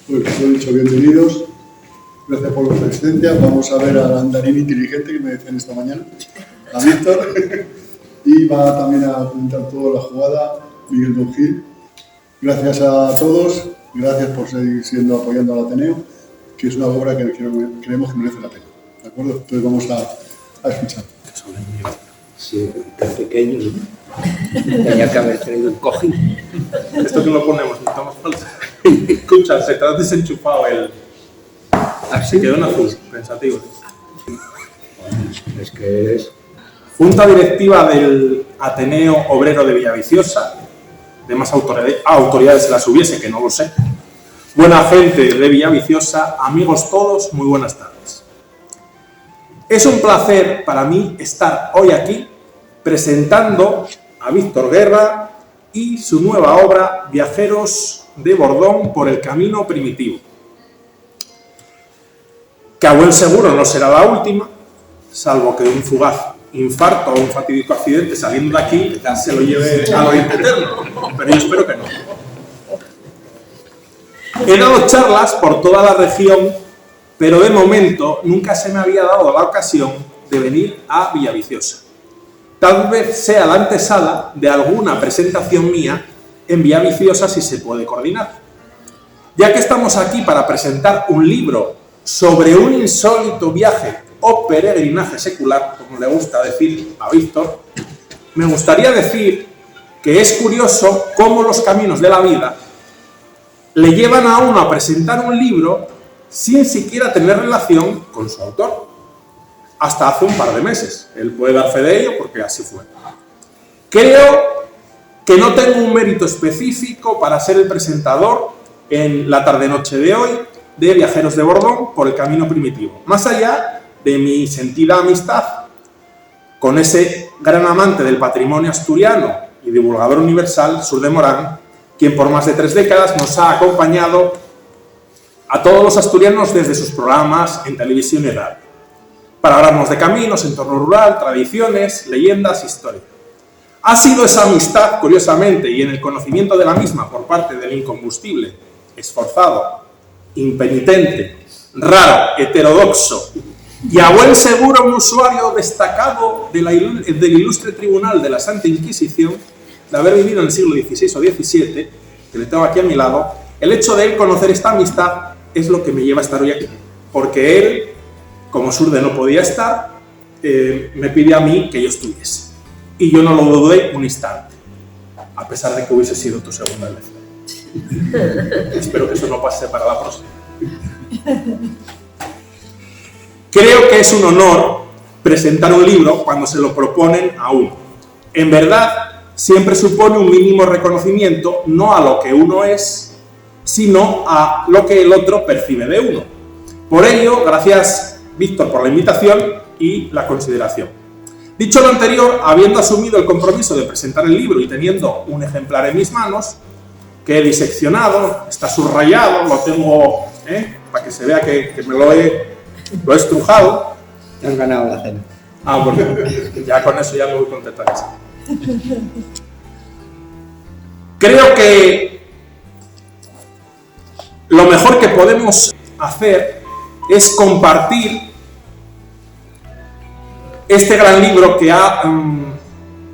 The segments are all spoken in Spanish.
Pues lo he dicho, bienvenidos. Gracias por vuestra existencia. Vamos a ver al andarín inteligente que me decían esta mañana, a Víctor. Y va también a comentar toda la jugada Miguel Don Gil. Gracias a todos. Gracias por seguir apoyando al Ateneo, que es una obra que creemos que merece la pena. ¿De acuerdo? Entonces vamos a escuchar. Sí, tan pequeño, ¿no? Tenía que haber traído el cojín. Esto que lo ponemos, necesitamos falta. Escucha, se te ha desenchufado el... Se quedó en azul, pensativo. Es que es... Junta directiva del Ateneo Obrero de Villaviciosa, demás autoridades las hubiese, que no lo sé. Buena gente de Villaviciosa, amigos todos, muy buenas tardes. Es un placer para mí estar hoy aquí presentando a Víctor Guerra y su nueva obra Viajeros de Bordón por el camino primitivo. Que a buen seguro no será la última, salvo que un fugaz infarto o un fatídico accidente saliendo de aquí se lo lleve al oriente eterno, pero yo espero que no. He dado charlas por toda la región, pero de momento nunca se me había dado la ocasión de venir a Villaviciosa. Tal vez sea la antesala de alguna presentación mía en Villaviciosa si se puede coordinar. Ya que estamos aquí para presentar un libro sobre un insólito viaje o peregrinaje secular, como le gusta decir a Víctor, me gustaría decir que es curioso cómo los caminos de la vida le llevan a uno a presentar un libro sin siquiera tener relación con su autor. Hasta hace un par de meses. Él puede dar fe de ello porque así fue. Creo que no tengo un mérito específico para ser el presentador en la tarde-noche de hoy de Viajeros de Bordón por el camino primitivo. Más allá de mi sentida amistad con ese gran amante del patrimonio asturiano y divulgador universal, Sur de Morán, quien por más de 3 décadas nos ha acompañado a todos los asturianos desde sus programas en televisión y radio, para hablarnos de caminos, entorno rural, tradiciones, leyendas, historia. Ha sido esa amistad, curiosamente, y en el conocimiento de la misma por parte del incombustible, esforzado, impenitente, raro, heterodoxo y a buen seguro un usuario destacado del ilustre tribunal de la Santa Inquisición, de haber vivido en el siglo XVI o XVII, que le tengo aquí a mi lado, el hecho de él conocer esta amistad es lo que me lleva a estar hoy aquí, porque él, como Surde no podía estar, me pide a mí que yo estuviese. Y yo no lo dudé un instante, a pesar de que hubiese sido tu segunda elección. Espero que eso no pase para la próxima. Creo que es un honor presentar un libro cuando se lo proponen a uno. En verdad, siempre supone un mínimo reconocimiento, no a lo que uno es, sino a lo que el otro percibe de uno. Por ello, gracias, Víctor, por la invitación y la consideración. Dicho lo anterior, habiendo asumido el compromiso de presentar el libro y teniendo un ejemplar en mis manos, que he diseccionado, está subrayado, lo tengo, para que se vea que me lo he estrujado. Te han ganado la cena. Bueno, ya con eso ya me voy contento a casa. Creo que lo mejor que podemos hacer es compartir este gran libro que ha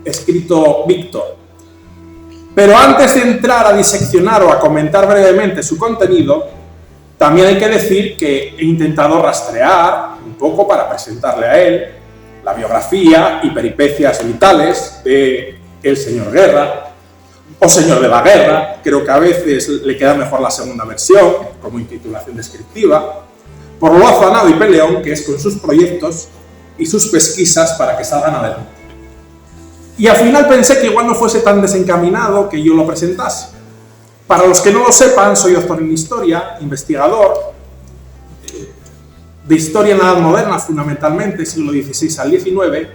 escrito Víctor. Pero antes de entrar a diseccionar o a comentar brevemente su contenido, también hay que decir que he intentado rastrear un poco para presentarle a él la biografía y peripecias vitales de el señor Guerra, o señor de la Guerra. Creo que a veces le queda mejor la segunda versión, como intitulación descriptiva, por lo afanado y peleón que es con sus proyectos y sus pesquisas para que salgan adelante. Y al final pensé que igual no fuese tan desencaminado que yo lo presentase. Para los que no lo sepan, soy doctor en Historia, investigador de Historia en la Edad Moderna, fundamentalmente, siglo XVI al XIX,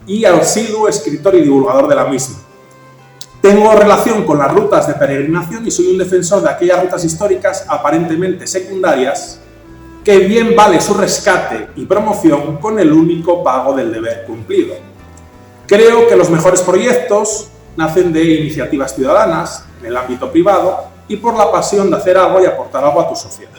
y asiduo escritor y divulgador de la misma. Tengo relación con las rutas de peregrinación y soy un defensor de aquellas rutas históricas aparentemente secundarias que bien vale su rescate y promoción con el único pago del deber cumplido. Creo que los mejores proyectos nacen de iniciativas ciudadanas en el ámbito privado y por la pasión de hacer algo y aportar algo a tu sociedad.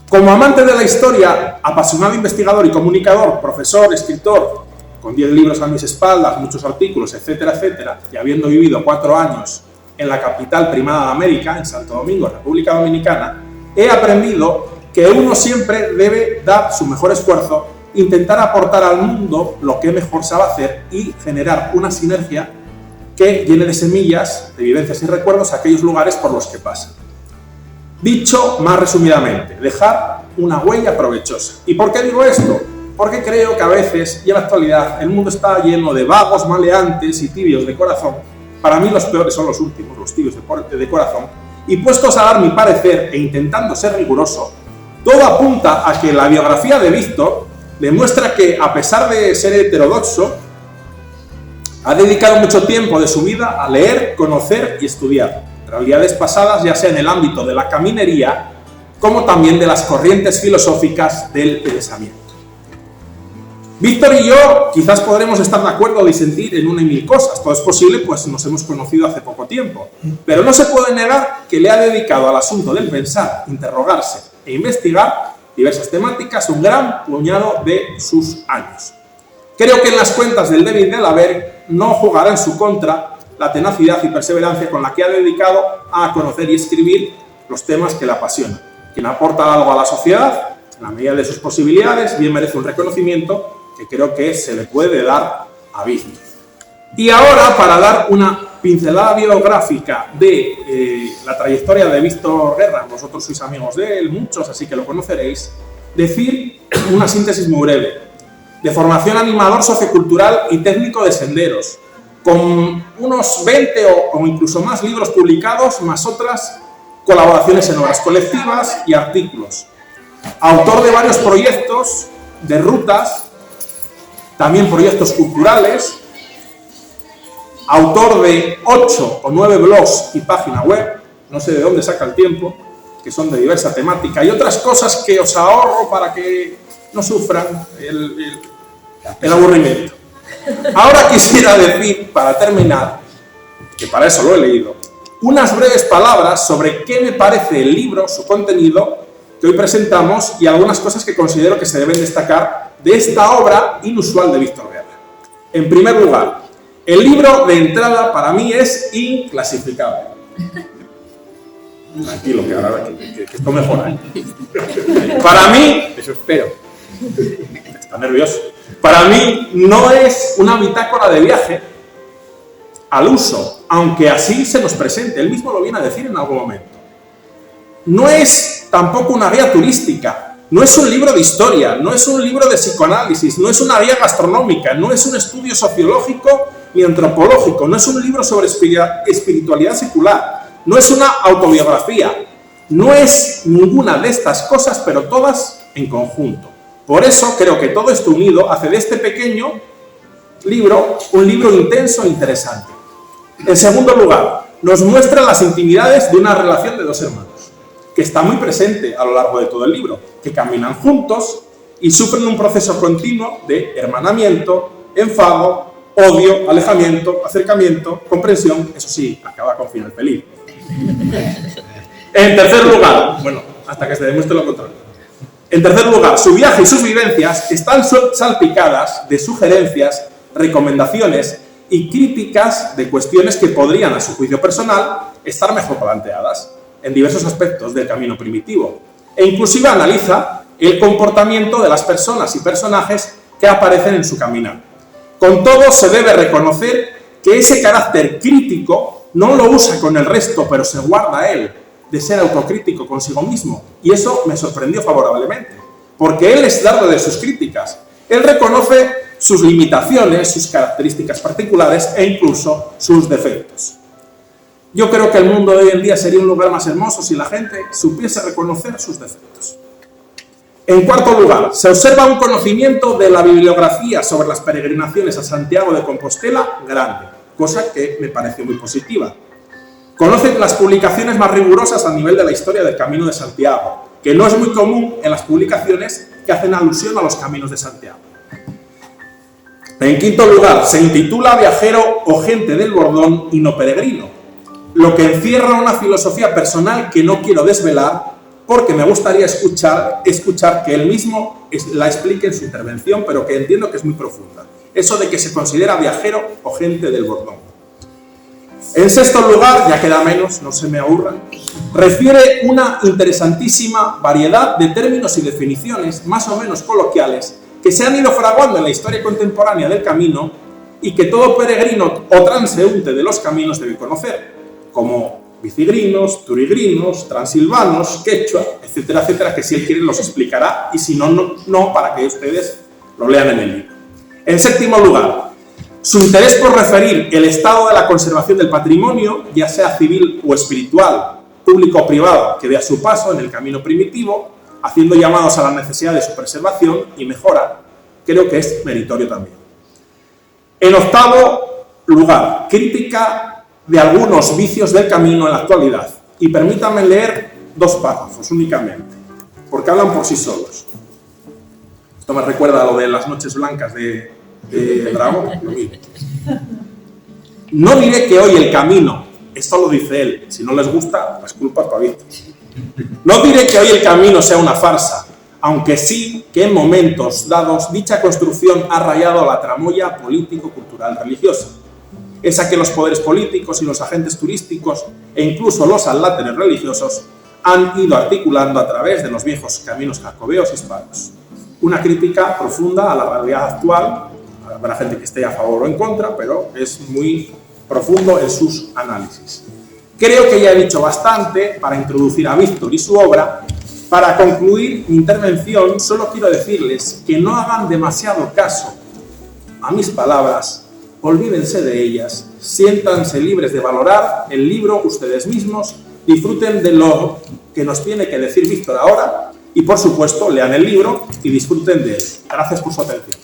Como amante de la historia, apasionado investigador y comunicador, profesor, escritor, con 10 libros a mis espaldas, muchos artículos, etcétera, etcétera, y habiendo vivido 4 años en la capital primada de América, en Santo Domingo, República Dominicana, he aprendido que uno siempre debe dar su mejor esfuerzo, intentar aportar al mundo lo que mejor sabe hacer y generar una sinergia que llene de semillas, de vivencias y recuerdos aquellos lugares por los que pasa. Dicho más resumidamente, dejar una huella provechosa. ¿Y por qué digo esto? Porque creo que a veces, y en la actualidad, el mundo está lleno de vagos, maleantes y tibios de corazón. Para mí los peores son los últimos, los tibios de corazón. Y puestos a dar mi parecer e intentando ser riguroso, todo apunta a que la biografía de Víctor demuestra que, a pesar de ser heterodoxo, ha dedicado mucho tiempo de su vida a leer, conocer y estudiar realidades pasadas, ya sea en el ámbito de la caminería, como también de las corrientes filosóficas del pensamiento. Víctor y yo quizás podremos estar de acuerdo o disentir en una y mil cosas. Todo es posible, pues nos hemos conocido hace poco tiempo. Pero no se puede negar que le ha dedicado al asunto del pensar, interrogarse e investigar diversas temáticas un gran puñado de sus años. Creo que en las cuentas del David Delavergue no jugará en su contra la tenacidad y perseverancia con la que ha dedicado a conocer y escribir los temas que le apasionan. Quien aporta algo a la sociedad, en la medida de sus posibilidades, bien merece un reconocimiento que creo que se le puede dar a Víctor. Y ahora, para dar una pincelada biográfica de la trayectoria de Víctor Guerra, vosotros sois amigos de él, muchos, así que lo conoceréis, decir una síntesis muy breve. De formación animador sociocultural y técnico de senderos, con unos 20 o incluso más libros publicados, más otras colaboraciones en obras colectivas y artículos. Autor de varios proyectos de rutas, también proyectos culturales, autor de 8 o 9 blogs y página web, no sé de dónde saca el tiempo, que son de diversa temática, y otras cosas que os ahorro para que no sufran el aburrimiento. Ahora quisiera decir, para terminar, que para eso lo he leído, unas breves palabras sobre qué me parece el libro, su contenido, que hoy presentamos y algunas cosas que considero que se deben destacar de esta obra inusual de Víctor Guerra. En primer lugar, el libro de entrada para mí es inclasificable. Tranquilo, que ahora que esto mejora. Para mí, eso espero. Está nervioso. Para mí no es una bitácora de viaje al uso, aunque así se nos presente. Él mismo lo viene a decir en algún momento. No es tampoco una guía turística, no es un libro de historia, no es un libro de psicoanálisis, no es una guía gastronómica, no es un estudio sociológico ni antropológico, no es un libro sobre espiritualidad secular, no es una autobiografía, no es ninguna de estas cosas, pero todas en conjunto. Por eso creo que todo esto unido hace de este pequeño libro un libro intenso e interesante. En segundo lugar, nos muestra las intimidades de una relación de dos hermanos, que está muy presente a lo largo de todo el libro, que caminan juntos y sufren un proceso continuo de hermanamiento, enfado, odio, alejamiento, acercamiento, comprensión, eso sí, acaba con final feliz. En tercer lugar, bueno, hasta que se demuestre lo contrario. En tercer lugar, su viaje y sus vivencias están salpicadas de sugerencias, recomendaciones y críticas de cuestiones que podrían, a su juicio personal, estar mejor planteadas en diversos aspectos del camino primitivo, e inclusive analiza el comportamiento de las personas y personajes que aparecen en su caminar. Con todo, se debe reconocer que ese carácter crítico no lo usa con el resto, pero se guarda él de ser autocrítico consigo mismo, y eso me sorprendió favorablemente, porque él es dardo de sus críticas. Él reconoce sus limitaciones, sus características particulares e incluso sus defectos. Yo creo que el mundo de hoy en día sería un lugar más hermoso si la gente supiese reconocer sus defectos. En cuarto lugar, se observa un conocimiento de la bibliografía sobre las peregrinaciones a Santiago de Compostela grande, cosa que me pareció muy positiva. Conoce las publicaciones más rigurosas a nivel de la historia del Camino de Santiago, que no es muy común en las publicaciones que hacen alusión a los caminos de Santiago. En quinto lugar, se intitula Viajero o gente del Bordón y no peregrino. lo que encierra una filosofía personal que no quiero desvelar porque me gustaría escuchar que él mismo la explique en su intervención, pero que entiendo que es muy profunda. Eso de que se considera viajero o gente del bordón. En sexto lugar, ya queda menos, no se me aburran, refiere una interesantísima variedad de términos y definiciones más o menos coloquiales que se han ido fraguando en la historia contemporánea del camino y que todo peregrino o transeúnte de los caminos debe conocer, como bicigrinos, turigrinos, transilvanos, quechua, etcétera, etcétera, que si él quiere los explicará y si no, no, para que ustedes lo lean en el libro. En séptimo lugar, su interés por referir el estado de la conservación del patrimonio, ya sea civil o espiritual, público o privado, que dé a su paso en el camino primitivo, haciendo llamados a la necesidad de su preservación y mejora, creo que es meritorio también. En octavo lugar, crítica de algunos vicios del camino en la actualidad. Y permítanme leer 2 párrafos únicamente, porque hablan por sí solos. Esto me recuerda a lo de las noches blancas de Dragón. No diré que hoy el camino, esto lo dice él, si no les gusta, las culpas para Víctor. No diré que hoy el camino sea una farsa, aunque sí que en momentos dados dicha construcción ha rayado la tramoya político-cultural religiosa. Esa que los poderes políticos y los agentes turísticos e incluso los adláteres religiosos han ido articulando a través de los viejos caminos jacobeos hispanos. Una crítica profunda a la realidad actual, habrá gente que esté a favor o en contra, pero es muy profundo en sus análisis. Creo que ya he dicho bastante para introducir a Víctor y su obra. Para concluir mi intervención, solo quiero decirles que no hagan demasiado caso a mis palabras, olvídense de ellas, siéntanse libres de valorar el libro ustedes mismos, disfruten de lo que nos tiene que decir Víctor ahora y, por supuesto, lean el libro y disfruten de él. Gracias por su atención.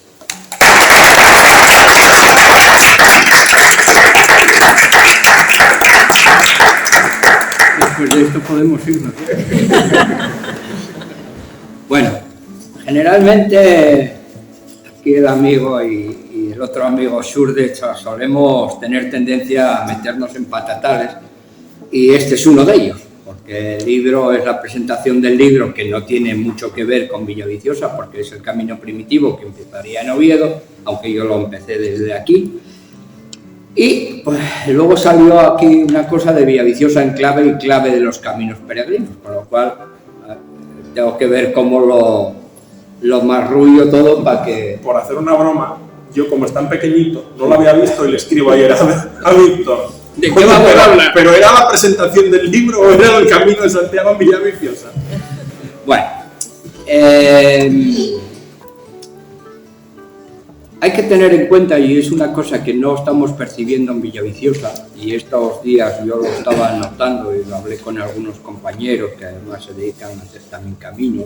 Después de esto podemos irnos. Bueno, generalmente aquí el amigo y el otro amigo Sur, de hecho, solemos tener tendencia a meternos en patatales y este es uno de ellos, porque el libro es la presentación del libro, que no tiene mucho que ver con Villaviciosa, porque es el camino primitivo que empezaría en Oviedo, aunque yo lo empecé desde aquí. Y pues, luego salió aquí una cosa de Villaviciosa en clave y clave de los caminos peregrinos, con lo cual tengo que ver cómo lo marrullo todo para que... Por hacer una broma, yo como es tan pequeñito, no lo había visto y le escribo ayer a Víctor. ¿De qué vamos a hablar? ¿Pero era la presentación del libro o era el camino de Santiago en Villaviciosa? Bueno, hay que tener en cuenta, y es una cosa que no estamos percibiendo en Villaviciosa, y estos días yo lo estaba notando y lo hablé con algunos compañeros que además se dedican a hacer también caminos,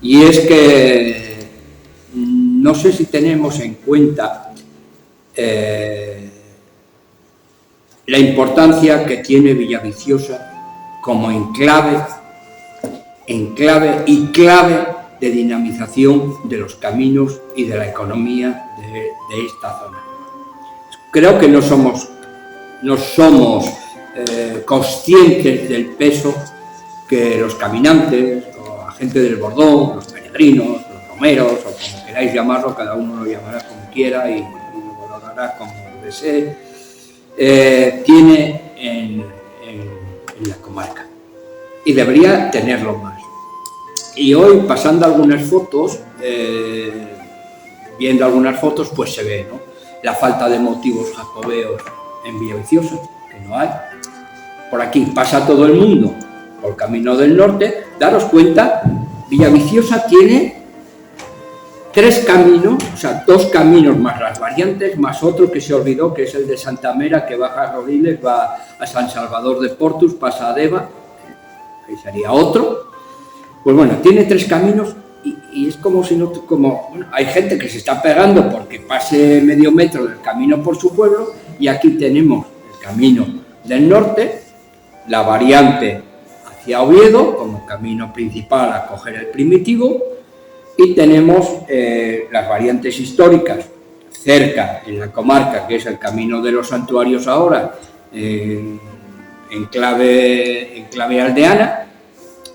y es que no sé si tenemos en cuenta la importancia que tiene Villaviciosa como enclave y clave de dinamización de los caminos y de la economía de esta zona. Creo que no somos conscientes del peso que los caminantes, o la gente del bordón, los peregrinos, los romeros, o como queráis llamarlo, cada uno lo llamará como quiera y lo valorará como desee, tiene en la comarca. Y debería tenerlo más. Y hoy, pasando algunas fotos, viendo algunas fotos, pues se ve, ¿no?, la falta de motivos jacobeos en Villaviciosa, que no hay. Por aquí pasa todo el mundo por el camino del norte. Daros cuenta, Villaviciosa tiene 3 caminos, o sea, 2 caminos más las variantes, más otro que se olvidó, que es el de Santa Mera, que baja a Rodiles, va a San Salvador de Portus, pasa a Deva, ahí sería otro. Pues bueno, tiene 3 caminos y es como si no... Bueno, hay gente que se está pegando porque pase medio metro del camino por su pueblo, y aquí tenemos el camino del norte, la variante hacia Oviedo como camino principal a coger el primitivo, y tenemos las variantes históricas cerca en la comarca, que es el camino de los santuarios ahora, en en clave aldeana,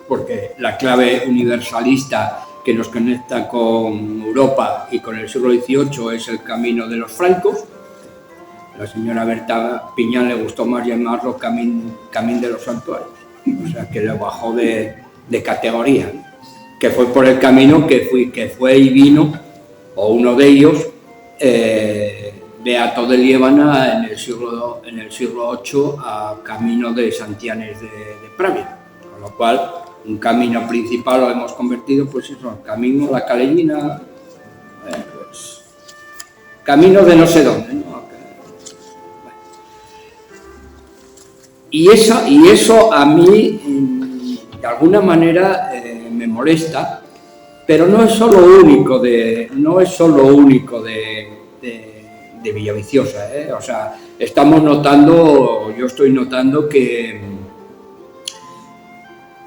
porque la clave universalista que nos conecta con Europa y con el siglo XVIII es el camino de los francos. La señora Berta Piñán le gustó más llamarlo camino de los santuarios, o sea que lo bajó de categoría, ¿no? Que fue por el camino que fue y vino, o uno de ellos, Beato de Liébana en el siglo VIII a camino de Santianes de Pravia, con lo cual un camino principal lo hemos convertido, pues eso, el camino La Calellina, pues, camino de no sé dónde, ¿no? Y eso a mí, de alguna manera, me molesta, pero no es solo único de Villaviciosa, ¿eh? O sea, yo estoy notando que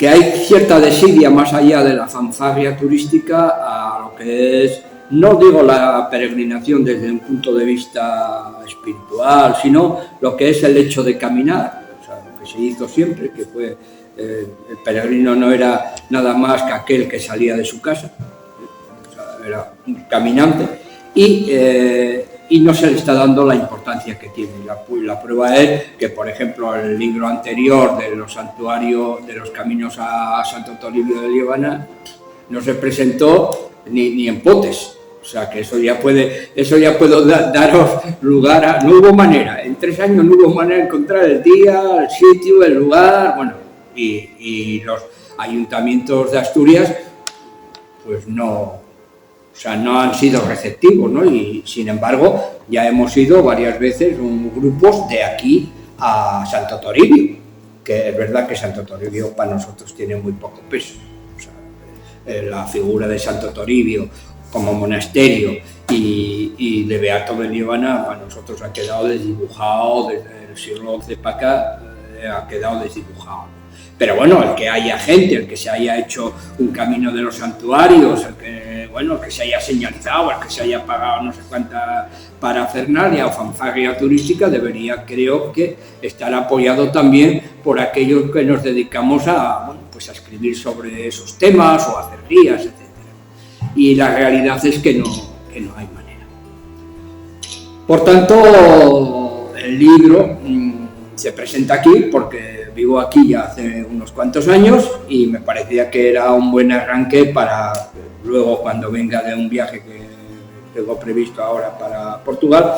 hay cierta desidia más allá de la fanfarria turística a lo que es, no digo la peregrinación desde un punto de vista espiritual, sino lo que es el hecho de caminar. Se hizo siempre, que fue el peregrino no era nada más que aquel que salía de su casa, o sea, era un caminante, y no se le está dando la importancia que tiene. La prueba es que, por ejemplo, el libro anterior de los santuarios, de los caminos a Santo Toribio de Liébana, no se presentó ni en potes. O sea, que eso ya puede daros lugar a... No hubo manera, en 3 años no hubo manera de encontrar el día, el sitio, el lugar, bueno, y los ayuntamientos de Asturias, pues no han sido receptivos, ¿no? Y sin embargo, ya hemos ido varias veces grupos de aquí a Santo Toribio, que es verdad que Santo Toribio para nosotros tiene muy poco peso. O sea, la figura de Santo Toribio como monasterio y de Beato de Liébana para nosotros ha quedado desdibujado desde el siglo XI para acá, ha quedado desdibujado. Pero bueno, el que haya gente, el que se haya hecho un camino de los santuarios, el que se haya señalizado, el que se haya pagado no sé cuánta parafernalia o fanfarria turística, debería, creo que, estar apoyado también por aquellos que nos dedicamos a escribir sobre esos temas o a hacer guías, etc. Y la realidad es que no hay manera. Por tanto, el libro se presenta aquí porque vivo aquí ya hace unos cuantos años y me parecía que era un buen arranque para luego, cuando venga de un viaje que tengo previsto ahora para Portugal,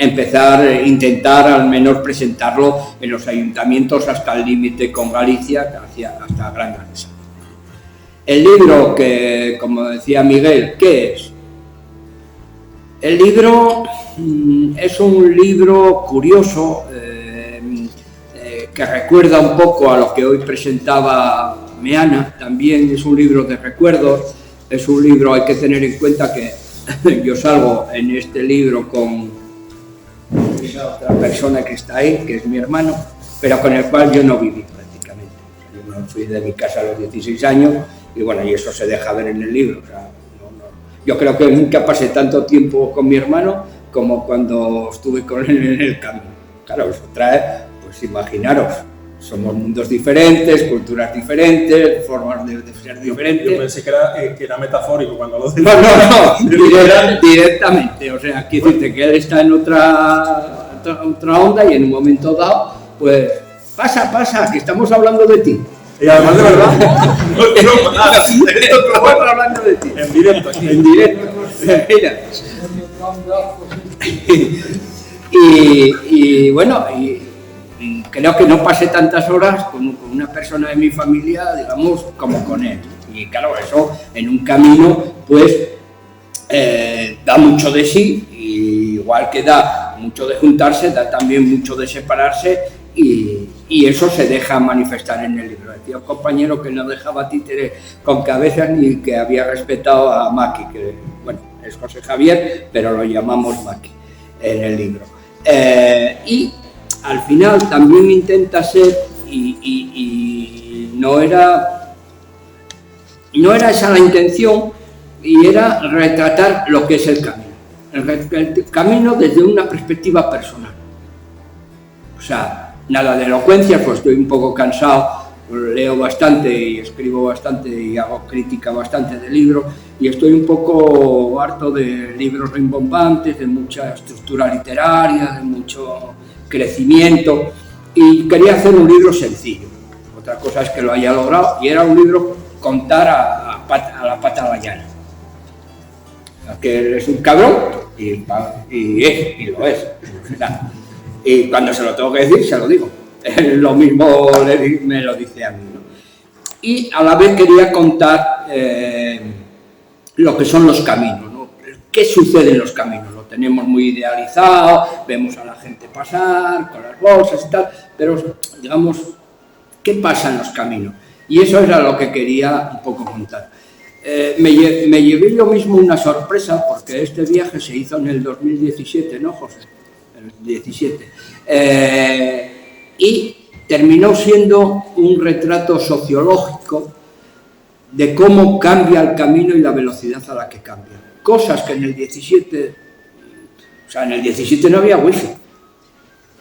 intentar al menos presentarlo en los ayuntamientos hasta el límite con Galicia, hasta Gran Danesa. El libro, que, como decía Miguel, ¿qué es? El libro es un libro curioso que recuerda un poco a lo que hoy presentaba Meana. También es un libro de recuerdos, es un libro, hay que tener en cuenta que yo salgo en este libro con esa otra persona que está ahí, que es mi hermano, pero con el cual yo no viví prácticamente. Yo me fui de mi casa a los 16 años y bueno, y eso se deja ver en el libro. O sea, yo creo que nunca pasé tanto tiempo con mi hermano como cuando estuve con él en el camino. Claro, eso trae, pues imaginaros, somos mundos diferentes, culturas diferentes, formas de ser diferentes. Yo pensé que era metafórico cuando lo decía. No, directamente. O sea, quiero decirte que él está en otra onda y en un momento dado, pues, pasa, que estamos hablando de ti. Y además, de verdad, estamos hablando de ti. En directo, aquí. En directo. Mira. Y bueno, creo que no pasé tantas horas con una persona de mi familia, digamos, como con él. Y claro, eso en un camino, pues, da mucho de sí, y igual que da mucho de juntarse, da también mucho de separarse, y eso se deja manifestar en el libro. Decía un compañero que no dejaba títere con cabeza ni que había respetado a Maki, que bueno, es José Javier, pero lo llamamos Maki en el libro. Y al final también intenta ser, y no era esa la intención, y era retratar lo que es el camino. El camino desde una perspectiva personal. O sea, nada de elocuencia, pues estoy un poco cansado, leo bastante y escribo bastante y hago crítica bastante de libros, y estoy un poco harto de libros rimbombantes, de mucha estructura literaria, de mucho crecimiento, y quería hacer un libro sencillo. Otra cosa es que lo haya logrado, y era un libro contar a la pata a la llana. Que él es un cabrón y lo es. Y cuando se lo tengo que decir, se lo digo. Lo mismo me lo dice a mí, ¿no? Y a la vez quería contar lo que son los caminos, ¿no? ¿Qué sucede en los caminos? Lo tenemos muy idealizado, vemos a la gente pasar con las bolsas y tal, pero digamos, ¿qué pasa en los caminos? Y eso era lo que quería un poco contar. Me llevé yo mismo una sorpresa, porque este viaje se hizo en el 2017, ¿no, José? El 17. Y terminó siendo un retrato sociológico de cómo cambia el camino y la velocidad a la que cambia. Cosas que en el 17, o sea, en el 17 no había wifi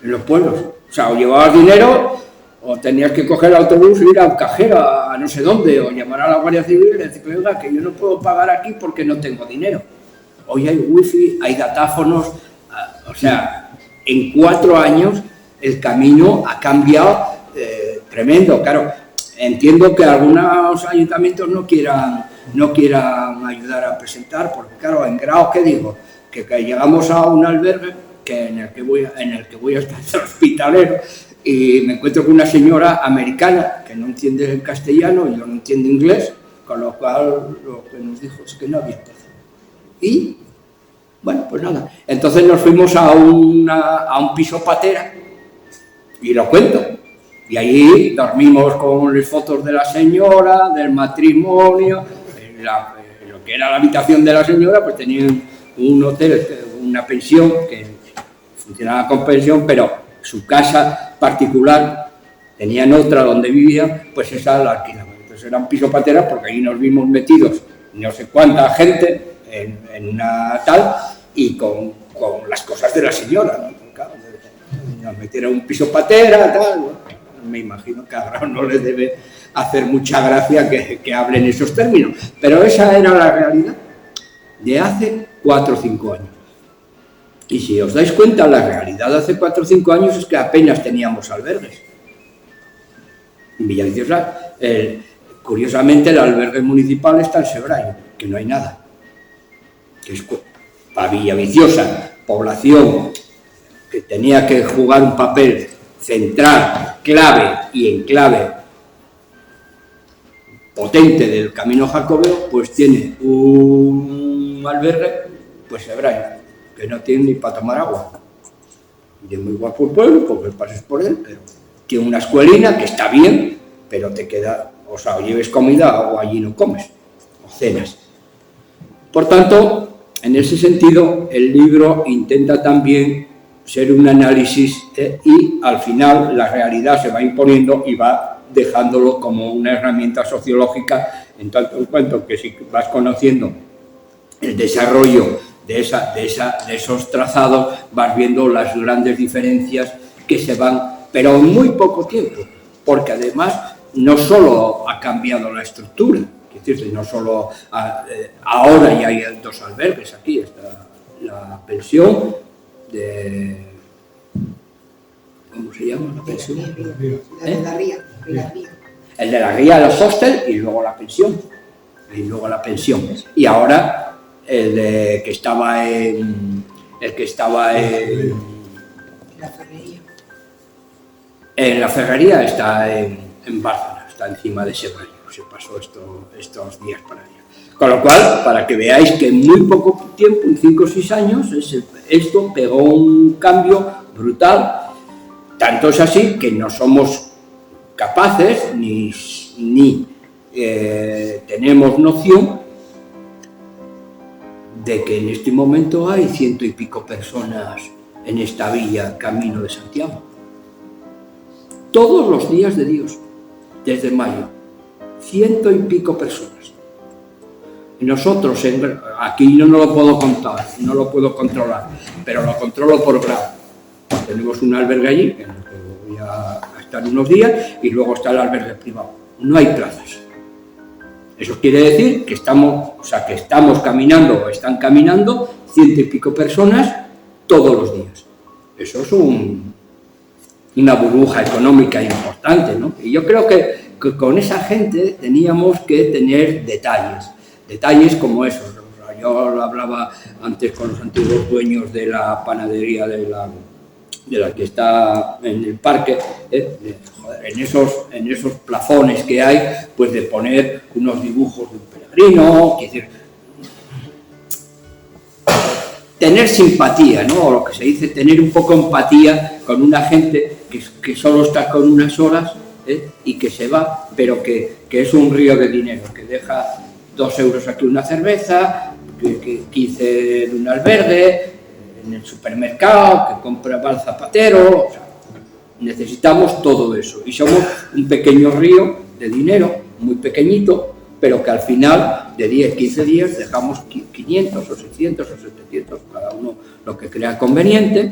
en los pueblos. O sea, o llevabas dinero, o tenías que coger el autobús y ir a un cajero a no sé dónde, o llamar a la Guardia Civil y decir, oiga, que yo no puedo pagar aquí porque no tengo dinero. Hoy hay wifi, hay datáfonos, o sea, en 4 años el camino ha cambiado tremendo. Claro, entiendo que algunos ayuntamientos no quieran ayudar a presentar, porque claro, en grado, ¿qué digo? Que llegamos a un albergue en el que voy a estar hospitalero, y me encuentro con una señora americana que no entiende castellano y yo no entiendo inglés, con lo cual lo que nos dijo es que no había plaza. Y, bueno, pues nada. Entonces nos fuimos a un piso patera, y lo cuento. Y ahí dormimos con las fotos de la señora, del matrimonio, lo que era la habitación de la señora, pues tenía un hotel, una pensión, que funcionaba con pensión, pero su casa particular, tenían otra donde vivían, pues esa la alquilaban. Entonces era un piso patera, porque ahí nos vimos metidos no sé cuánta gente en una tal, y con las cosas de la señora, ¿no? Claro, nos metieron un piso patera, tal, bueno, me imagino que ahora no les debe hacer mucha gracia que hablen esos términos, pero esa era la realidad de hace 4 o 5 años. Y si os dais cuenta, la realidad de hace 4 o 5 años es que apenas teníamos albergues. En Villaviciosa, curiosamente, el albergue municipal está en Sebrae, que no hay nada. Que es para Villaviciosa, población que tenía que jugar un papel central, clave y enclave potente del camino jacobeo, pues tiene un albergue, pues Sebrae, que no tiene ni para tomar agua. Y es muy guapo el pueblo, porque pases por él, pero tiene una escuelina que está bien, pero te queda, o sea, o lleves comida o allí no comes, o cenas. Por tanto, en ese sentido, el libro intenta también ser un análisis y al final la realidad se va imponiendo y va dejándolo como una herramienta sociológica, en tanto en cuanto que si vas conociendo el desarrollo de esos trazados, vas viendo las grandes diferencias que se van, pero en muy poco tiempo, porque además no solo ha cambiado la estructura, es decir, no solo ahora ya hay 2 albergues aquí, está la pensión de... ¿Cómo se llama la pensión? El de la Ría. El de la Ría, los hostels, y luego la pensión. Y ahora el que estaba en La ferrería. En la ferrería está en Bárcena, está encima de Sebrae, se pasó estos días para allá. Con lo cual, para que veáis que en muy poco tiempo, en 5 o 6 años, esto pegó un cambio brutal. Tanto es así que no somos capaces ni tenemos noción de que en este momento hay 100 y pico personas en esta villa Camino de Santiago. Todos los días de Dios, desde mayo, 100 y pico personas. Y nosotros, aquí no lo puedo contar, no lo puedo controlar, pero lo controlo por grado. Tenemos un albergue allí, en el que voy a estar unos días y luego está el albergue privado. No hay plazas. Eso quiere decir que estamos caminando o están caminando 100 y pico personas todos los días. Eso es una burbuja económica importante, ¿no? Y yo creo que con esa gente teníamos que tener detalles como esos. Yo lo hablaba antes con los antiguos dueños de la panadería de la que está en el parque, en esos plafones que hay, pues de poner unos dibujos de un peregrino, es decir, tener simpatía, ¿no? O lo que se dice, tener un poco empatía con una gente que solo está con unas horas y que se va, pero que es un río de dinero, que deja 2 euros aquí una cerveza, que 15 en un albergue, en el supermercado, que compra al zapatero. O sea, necesitamos todo eso y somos un pequeño río de dinero, muy pequeñito, pero que al final de 10, 15 días dejamos 500 o 600 o 700, cada uno lo que crea conveniente,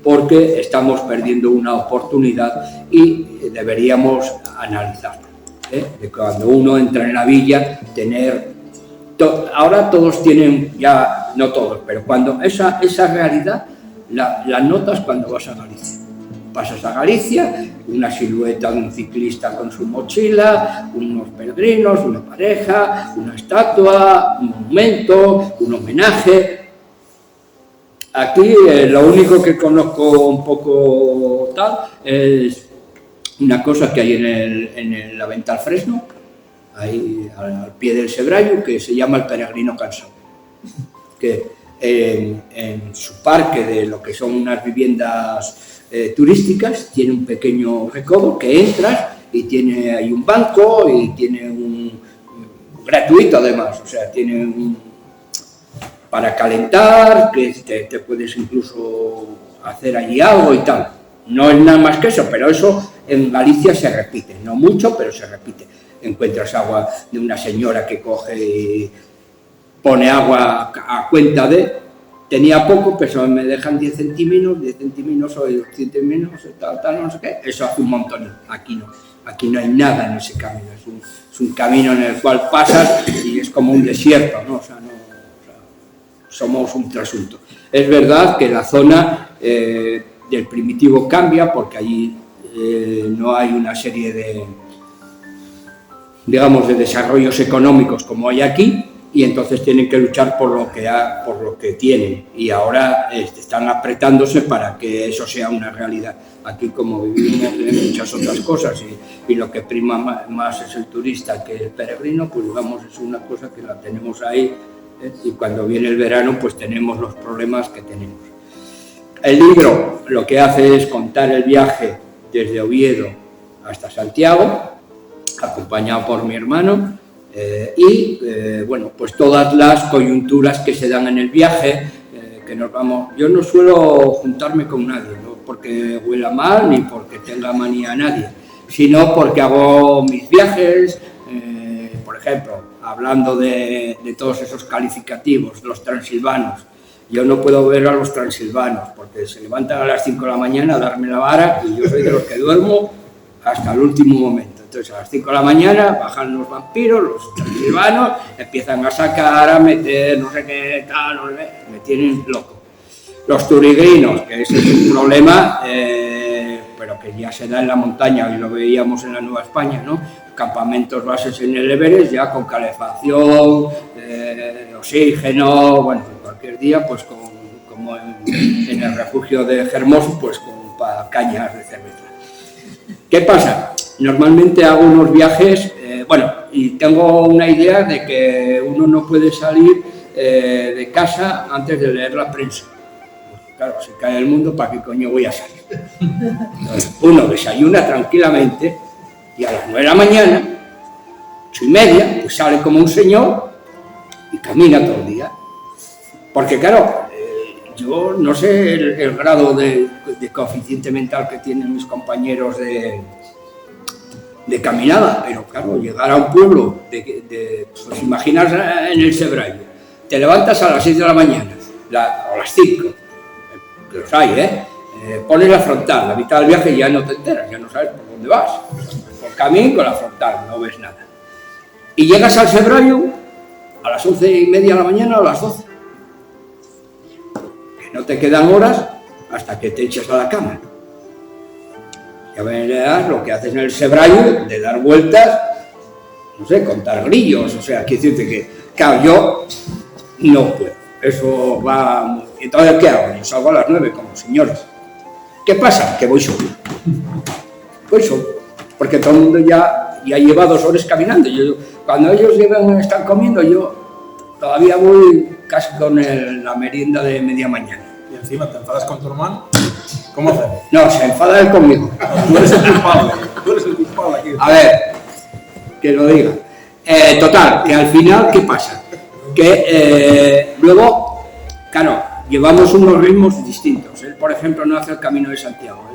porque estamos perdiendo una oportunidad y deberíamos analizarlo. De cuando uno entra en la villa, ahora todos tienen, ya no todos, pero cuando esa realidad la notas cuando vas a Galicia. Pasas a Galicia, una silueta de un ciclista con su mochila, unos peregrinos, una pareja, una estatua, un monumento, un homenaje. Aquí lo único que conozco un poco tal es una cosa que hay en la venta al Fresno, ahí al pie del Sebrayo, que se llama el Peregrino Cansado, que en su parque de lo que son unas viviendas turísticas tiene un pequeño recodo que entras y tiene ahí un banco y tiene gratuito además, o sea, tiene para calentar, que te puedes incluso hacer allí algo y tal. No es nada más que eso, pero eso en Galicia se repite, no mucho, pero se repite. Encuentras agua de una señora que coge y pone agua a cuenta de... Tenía poco, pero me dejan 10 centímetros o 2 centímetros, tal, no sé qué. Eso hace un montón. Aquí no hay nada en ese camino. Es un camino en el cual pasas y es como un desierto, ¿no? Somos un trasunto. Es verdad que la zona del Primitivo cambia porque allí no hay una serie de desarrollos económicos como hay aquí, y entonces tienen que luchar por lo que tienen, y ahora están apretándose para que eso sea una realidad. Aquí, como vivimos en muchas otras cosas y lo que prima más es el turista que el peregrino, pues digamos, es una cosa que la tenemos ahí, y cuando viene el verano pues tenemos los problemas que tenemos. El libro lo que hace es contar el viaje desde Oviedo hasta Santiago, acompañado por mi hermano, bueno, pues todas las coyunturas que se dan en el viaje, que nos vamos. Yo no suelo juntarme con nadie, no porque huela mal ni porque tenga manía a nadie, sino porque hago mis viajes, por ejemplo, hablando de todos esos calificativos, los transilvanos. Yo no puedo ver a los transilvanos porque se levantan a las 5 de la mañana a darme la vara y yo soy de los que duermo hasta el último momento. Entonces a las 5 de la mañana bajan los vampiros, los transilvanos, empiezan a sacar, a meter, no sé qué tal, no sé, me tienen loco. Los turigrinos, que ese es un problema, pero que ya se da en la montaña y lo veíamos en la Nueva España, ¿no? Campamentos bases en el Everest ya con calefacción, oxígeno, bueno, cualquier día, pues como en el refugio de Hermoso, pues con cañas de cerveza. ¿Qué pasa? Normalmente hago unos viajes, y tengo una idea de que uno no puede salir de casa antes de leer la prensa. Porque, claro, se cae el mundo, ¿para qué coño voy a salir? Entonces, uno desayuna tranquilamente y a las 9 de la mañana, 8:30, pues sale como un señor y camina todo el día. Porque, claro, yo no sé el grado de coeficiente mental que tienen mis compañeros de caminada, pero claro, llegar a un pueblo, pues imaginas en el Sebrayo, te levantas a las 6 de la mañana, o las 5, que los hay, pones la frontal, la mitad del viaje ya no te enteras, ya no sabes por dónde vas. Por camino con la frontal, no ves nada. Y llegas al Sebrayo a las 11:30 de la mañana o a las 12. Que no te quedan horas hasta que te eches a la cama. Ya verás lo que haces en el Sebrayo de dar vueltas, no sé, contar grillos, o sea, quiero decirte que, claro, yo no puedo, eso va... Entonces, ¿qué hago? Yo salgo a las 9 como señores. ¿Qué pasa? Que voy solo, porque todo el mundo ya lleva 2 horas caminando. Cuando ellos están comiendo, yo todavía voy casi con la merienda de media mañana. Y encima te enfadas con tu hermano. ¿Cómo haces? No, se enfada él conmigo. Tú eres el culpable aquí. A ver, que lo diga. Total, que al final, ¿qué pasa? Que luego, claro, llevamos unos ritmos distintos. Él, por ejemplo, no hace el Camino de Santiago,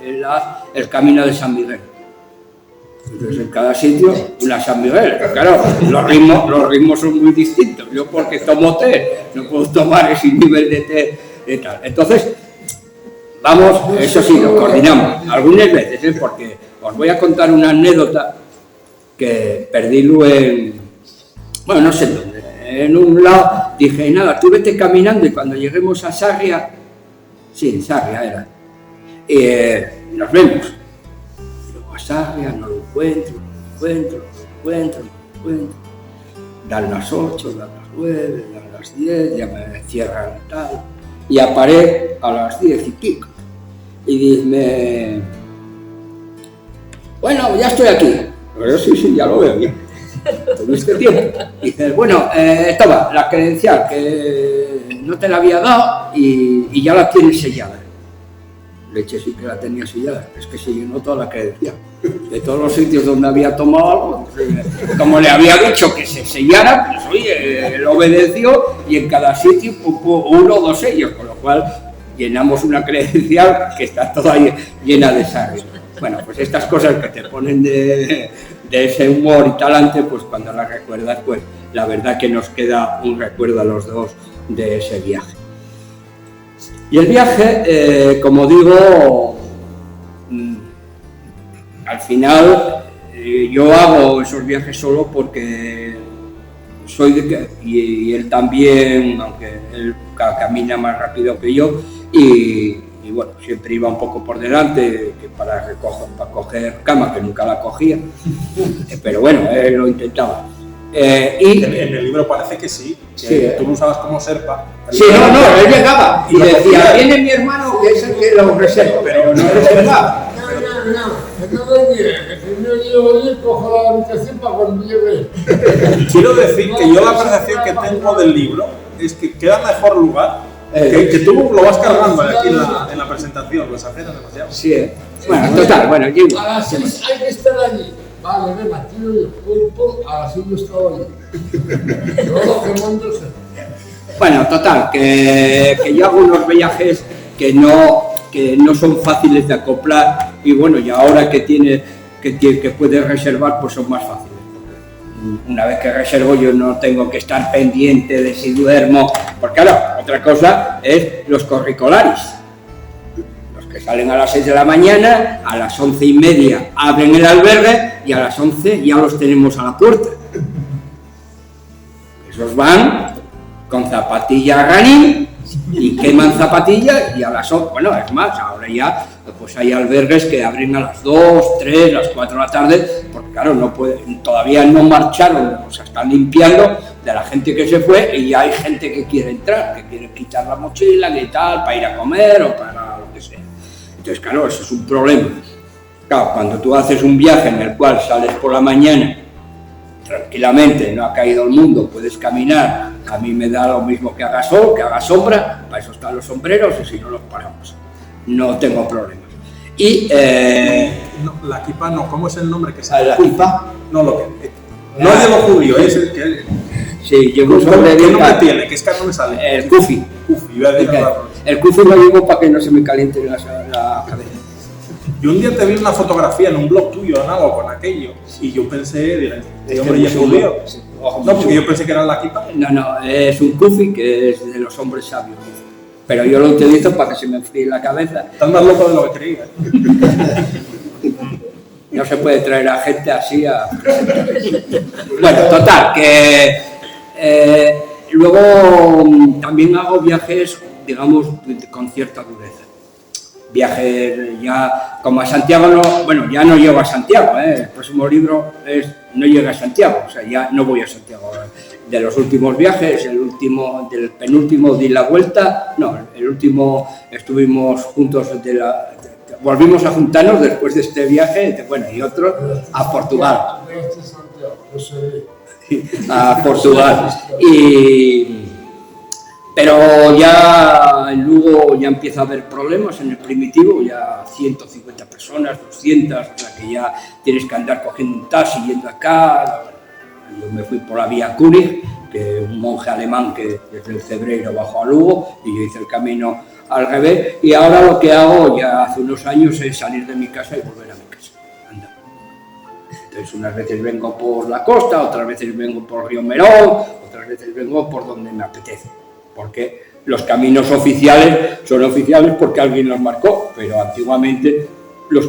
él hace el Camino de San Miguel. Entonces, en cada sitio, una San Miguel. Pero claro, los ritmos son muy distintos. Yo, porque tomo té, no puedo tomar ese nivel de té y tal. Entonces, vamos, eso sí, lo coordinamos. Algunas veces, porque os voy a contar una anécdota que perdí en... Bueno, no sé dónde. En un lado dije, nada, tú vete caminando y cuando lleguemos a Sarria... Sí, en Sarria era. Nos vemos. Luego a Sarria no lo encuentro. Dan las 8, dan las 9, dan las 10, ya me cierran tal... Y aparé a las 10 y pico. Y dime, bueno, ya estoy aquí. Pero sí, ya lo veo bien. ¿Tuviste tiempo? Y dices, bueno, toma, la credencial que no te la había dado y ya la tienes sellada. Leche sí que la tenía sellada, es que se llenó toda la credencial. De todos los sitios donde había tomado algo, como le había dicho que se sellara, pues oye, él obedeció y en cada sitio puso 1 o 2 sellos, con lo cual llenamos una credencial que está toda llena de sangre. Bueno, pues estas cosas que te ponen de ese humor y talante, pues cuando las recuerdas, pues la verdad que nos queda un recuerdo a los dos de ese viaje. Y el viaje, como digo, al final yo hago esos viajes solo porque soy y él también, aunque él camina más rápido que yo, y bueno, siempre iba un poco por delante que para coger cama, que nunca la cogía, pero bueno, él lo intentaba. Y en el libro parece que sí, que tú lo usabas como serpa. Sí, no, él llegaba y decía, viene mi hermano que es el que lo reserva, pero no reserva. No venía, el primero llego yo y cojo la habitación para cuando llegue. Quiero decir que yo la percepción que tengo del libro es que queda mejor lugar, que tú lo vas cargando aquí en la presentación, lo exageras demasiado. Sí, bueno, total, bueno, llego. A las 6 hay que estar allí. Vale, venga, tiro el cuerpo, a las 6 estaba allí. Luego que mando se... Bueno, total, que yo hago unos viajes que no son fáciles de acoplar y bueno, y ahora que puedes reservar, pues son más fáciles. Una vez que reservo yo no tengo que estar pendiente de si duermo, porque ahora otra cosa es los corricolaris. Los que salen a las 6 de la mañana, a las 11:30 abren el albergue y a las 11 ya los tenemos a la puerta. Esos van con zapatillas running y queman zapatillas y a las 11, bueno, es más, ahora ya pues hay albergues que abren a las 2, 3, las 4 de la tarde, porque claro, todavía no marcharon, o sea, están limpiando de la gente que se fue y ya hay gente que quiere entrar, que quiere quitar la mochila y tal, para ir a comer o para lo que sea. Entonces, claro, eso es un problema. Claro, cuando tú haces un viaje en el cual sales por la mañana tranquilamente, no ha caído el mundo, puedes caminar, a mí me da lo mismo que haga sol, que haga sombra, para eso están los sombreros y si no los paramos, no tengo problemas. Y No, la kippah no, ¿cómo es el nombre que sale? la kippah, No, no es de lo judío, es el que... sí, llevo un ¿Qué sobre nombre tiene? Que es que no me sale. el kufi. Iba a decir El kufi lo llevo para que no se me caliente la cabeza. Yo un día te vi una fotografía en un blog tuyo en algo con aquello y yo pensé, este hombre ya es judío. No, porque yo pensé que era la kippah. No, es un kufi que es de los hombres sabios. Pero yo lo utilizo para que se me enfríe la cabeza. Estás más loco de lo que creía. No se puede traer a gente así a presentar. Bueno, total, que luego también hago viajes, digamos, con cierta dureza. Viajes ya, como a Santiago, no, bueno, ya no llego a Santiago, el próximo libro no llega a Santiago, o sea, ya no voy a Santiago. De los últimos viajes, del penúltimo di la vuelta, no, el último estuvimos juntos, volvimos a juntarnos después de este viaje, bueno, y otro a Portugal. A Portugal. Pero ya en Lugo ya empieza a haber problemas en el primitivo, ya 150 personas, 200, o sea que ya tienes que andar cogiendo un taxi yendo acá. Yo me fui por la vía König, que un monje alemán que desde el Cebreiro bajó a Lugo, y yo hice el camino al revés, y ahora lo que hago ya hace unos años es salir de mi casa y volver a mi casa, anda. Entonces unas veces vengo por la costa, otras veces vengo por Río Merón, otras veces vengo por donde me apetece, porque los caminos oficiales son oficiales porque alguien los marcó, pero antiguamente los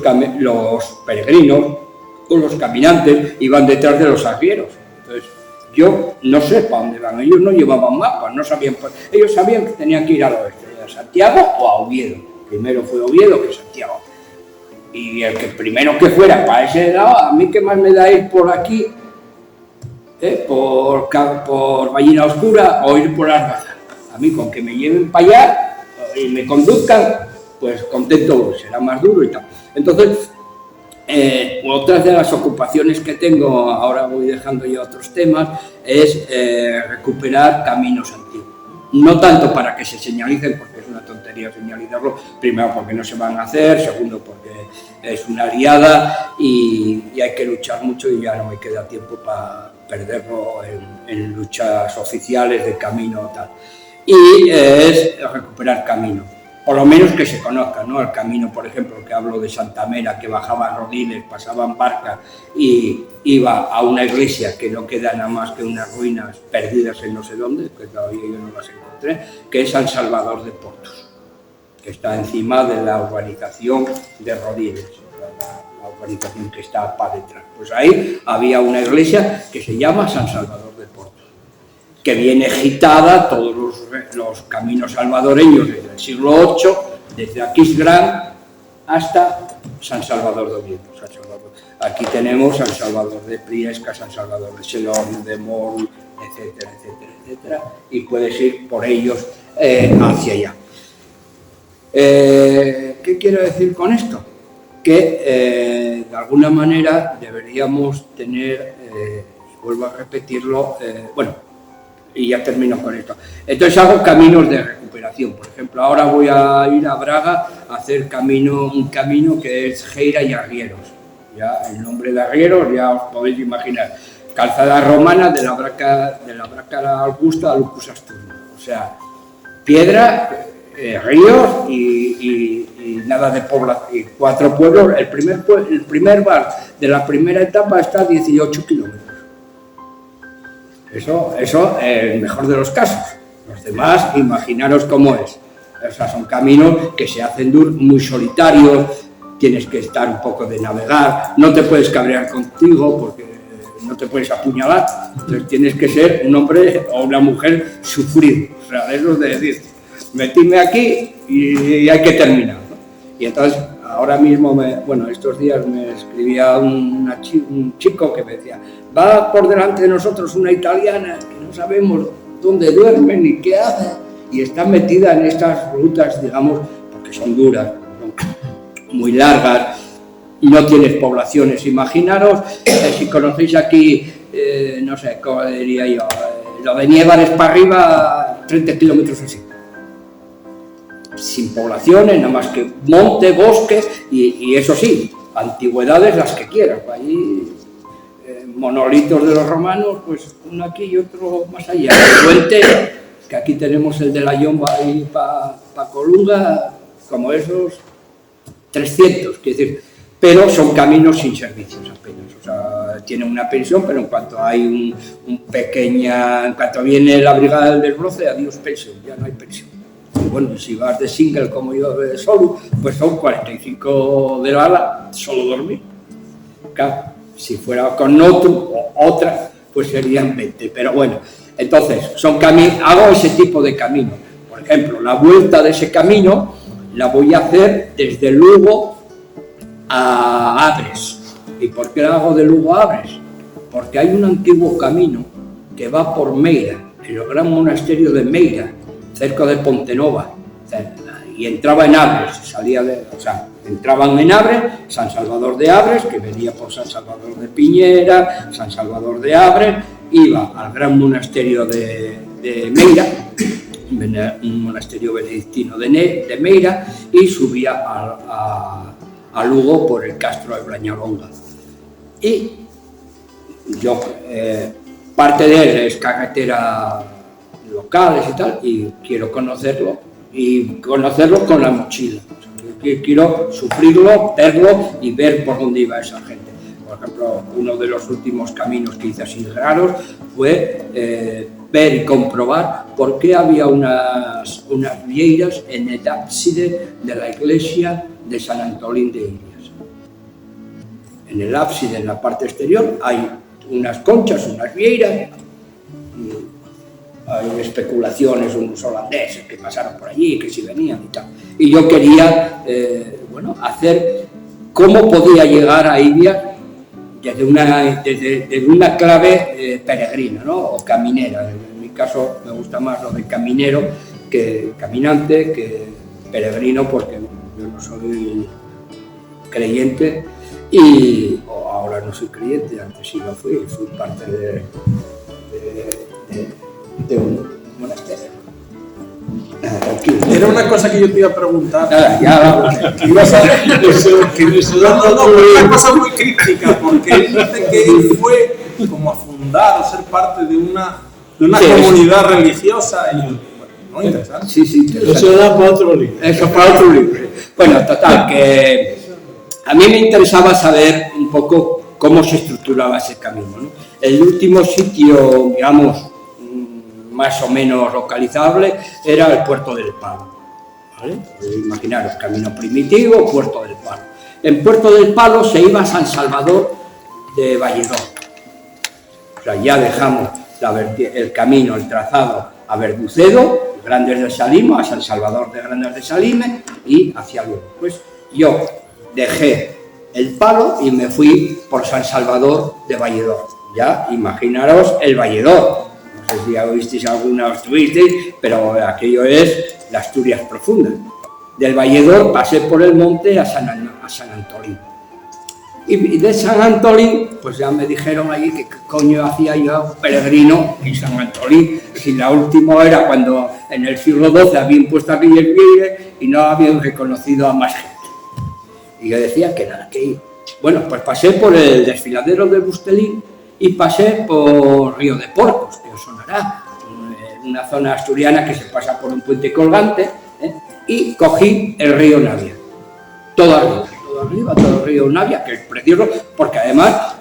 peregrinos o los caminantes iban detrás de los arrieros. Entonces yo no sé para dónde van, ellos no llevaban mapas, no sabían, ellos sabían que tenían que ir al oeste, a Santiago o a Oviedo. Primero fue Oviedo que Santiago. Y el que primero que fuera para ese lado, a mí que más me da ir por aquí, por Ballina Oscura o ir por las Bazas. A mí con que me lleven para allá y me conduzcan, pues contento, será más duro y tal. Entonces, otras de las ocupaciones que tengo, ahora voy dejando ya otros temas, es recuperar caminos antiguos. No tanto para que se señalicen, porque es una tontería señalizarlo, primero porque no se van a hacer, segundo porque es una liada y hay que luchar mucho y ya no me queda tiempo para perderlo en luchas oficiales de camino tal. Y es recuperar caminos, por lo menos que se conozcan, ¿no? El camino, por ejemplo, que hablo de Santa Mera, que bajaba Rodiles, pasaban barcas y iba a una iglesia que no queda nada más que unas ruinas perdidas en no sé dónde, que todavía yo no las encontré, que es San Salvador de Portos, que está encima de la urbanización de Rodiles, la urbanización que está para detrás. Pues ahí había una iglesia que se llama San Salvador de Portos, que viene gitada todos los caminos salvadoreños desde el siglo VIII, desde Aquisgrán hasta San Salvador de Oviedo. Aquí tenemos San Salvador de Priesca, San Salvador de Selorn, de Mor, etcétera, etcétera, etcétera, y puedes ir por ellos hacia allá. ¿Qué quiero decir con esto? Que de alguna manera deberíamos tener, y vuelvo a repetirlo, y ya termino con esto. Entonces hago caminos de recuperación. Por ejemplo, ahora voy a ir a Braga a hacer un camino que es Geira y Arrieros. Ya el nombre de Arrieros ya os podéis imaginar. Calzada romana de la Braca Augusta a Lucus Asturno. O sea, piedra, ríos y nada de población. Y 4 pueblos. El primer bar de la primera etapa está a 18 kilómetros. Eso es el mejor de los casos. Los demás, imaginaros cómo es. O sea, son caminos que se hacen muy solitarios, tienes que estar un poco de navegar, no te puedes cabrear contigo porque no te puedes apuñalar, entonces tienes que ser un hombre o una mujer sufrido. O sea, eso es de decir, metíme aquí y hay que terminar, ¿no? Y entonces, ahora mismo, estos días me escribía un chico que me decía, va por delante de nosotros una italiana que no sabemos dónde duerme ni qué hace y está metida en estas rutas, digamos, porque son duras, son muy largas, no tienes poblaciones. Imaginaros, si conocéis aquí, no sé, ¿cómo diría yo? Lo de Nievares para arriba, 30 kilómetros así. Sin poblaciones, nada más que monte, bosque y eso sí, antigüedades las que quieras. Allí, monolitos de los romanos, pues uno aquí y otro más allá. El puente, que aquí tenemos el de la Yomba ahí para Colunga, como esos, 300, quiero decir, pero son caminos sin servicios apenas. O sea, tienen una pensión, pero en cuanto hay en cuanto viene la brigada del desbroce, adiós pensión, ya no hay pensión. Y bueno, si vas de single como yo de solo, pues son 45 de la ala, solo dormir. claro, si fuera con otro o otra, pues serían 20. Pero bueno, entonces, hago ese tipo de camino. Por ejemplo, la vuelta de ese camino la voy a hacer desde Lugo a Agres. ¿Y por qué la hago de Lugo a Agres? Porque hay un antiguo camino que va por Meira, el gran monasterio de Meira, cerca de Pontenova, y entraba en Agres, entraban en Agres, San Salvador de Agres, que venía por San Salvador de Piñera, San Salvador de Agres, iba al gran monasterio de Meira, un monasterio benedictino de Meira, y subía a Lugo por el Castro de Brañalonga. Y yo, parte de él es carretera locales y tal, y quiero conocerlo con la mochila. O sea, quiero sufrirlo, verlo y ver por dónde iba esa gente. Por ejemplo, uno de los últimos caminos que hice así raros fue ver y comprobar por qué había unas vieiras en el ábside de la iglesia de San Antolín de Irias. En el ábside, en la parte exterior, hay unas conchas, unas vieiras. Hay especulaciones, unos holandeses que pasaron por allí, que si venían y tal. Y yo quería, hacer cómo podía llegar a Irias desde una clave peregrina, ¿no? O caminera. En mi caso me gusta más lo de caminero que caminante, que peregrino, porque yo no soy creyente y ahora no soy creyente, antes sí lo fui parte de un monasterio. Era una cosa que yo te iba a preguntar. Ibas a... Una cosa muy crítica, porque él dice que él fue como a fundar o ser parte de una comunidad religiosa y muy interesante. Sí, eso da para otro libro. Eso para otro libro. Bueno, total, que a mí me interesaba saber un poco cómo se estructuraba ese camino, ¿no? El último sitio, digamos, más o menos localizable, era el Puerto del Palo, ¿vale? Imaginaros, camino primitivo, Puerto del Palo. En Puerto del Palo se iba a San Salvador de Valledor. O sea, ya dejamos el camino, el trazado a Verducedo, Grandes de Salimo, a San Salvador de Grandes de Salime y hacia Lugo. Pues yo dejé el Palo y me fui por San Salvador de Valledor. Ya imaginaros el Valledor. No sé si ya oísteis alguna, os tuvisteis, pero aquello es la Asturias profunda. Del Valledor pasé por el monte a San Antolín. Y de San Antolín, pues ya me dijeron allí que qué coño hacía yo peregrino en San Antolín, si la última era cuando en el siglo XII habían puesto aquí el pie y no habían reconocido a más gente. Y yo decía que nada, que ir. Bueno, pues pasé por el desfiladero de Bustelín y pasé por Río de Porcos, que os sonará, una zona asturiana que se pasa por un puente colgante, y cogí el río Navia, todo el río Navia, que es precioso, porque además,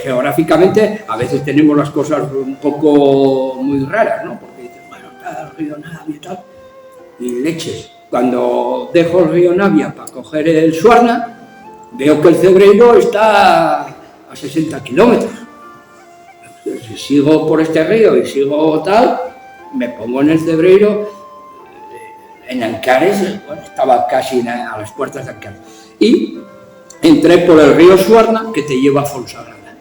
geográficamente, a veces tenemos las cosas un poco muy raras, ¿no? Porque dices, bueno, está el río Navia y tal, y leches. Cuando dejo el río Navia para coger el Suarna, veo que el Cebreiro está a 60 kilómetros. Si sigo por este río y sigo tal, me pongo en el Cebreiro, en Ancares, bueno, estaba casi a las puertas de Ancares. Y entré por el río Suarna, que te lleva a Fonsagrada.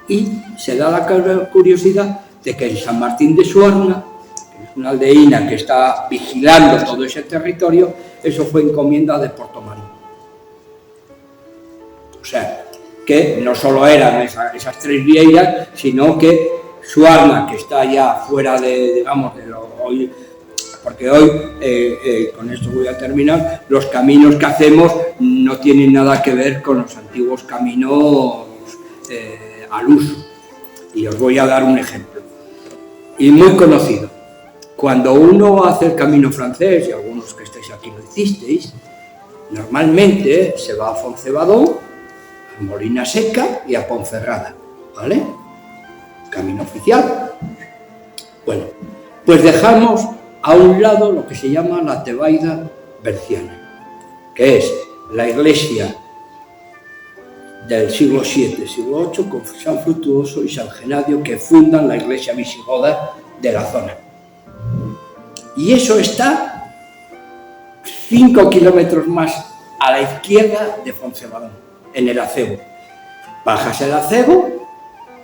Y se da la curiosidad de que en San Martín de Suarna, que es una aldeína que está vigilando todo ese territorio, eso fue encomienda de Portomarín. O sea, que no solo eran esas tres vieiras, sino que Suarna, que está ya fuera de, digamos, de lo hoy, porque hoy, con esto voy a terminar, los caminos que hacemos no tienen nada que ver con los antiguos caminos al uso. Y os voy a dar un ejemplo, y muy conocido. Cuando uno hace el camino francés, y algunos que estáis aquí lo hicisteis, normalmente se va a Foncebadón, Molina Seca y a Ponferrada, ¿vale? Camino oficial. Bueno, pues dejamos a un lado lo que se llama la Tebaida Berciana, que es la iglesia del siglo VII, siglo VIII, con San Frutuoso y San Genadio, que fundan la iglesia visigoda de la zona. Y eso está 5 kilómetros más a la izquierda de Foncebadón, en el acebo. Bajas el acebo,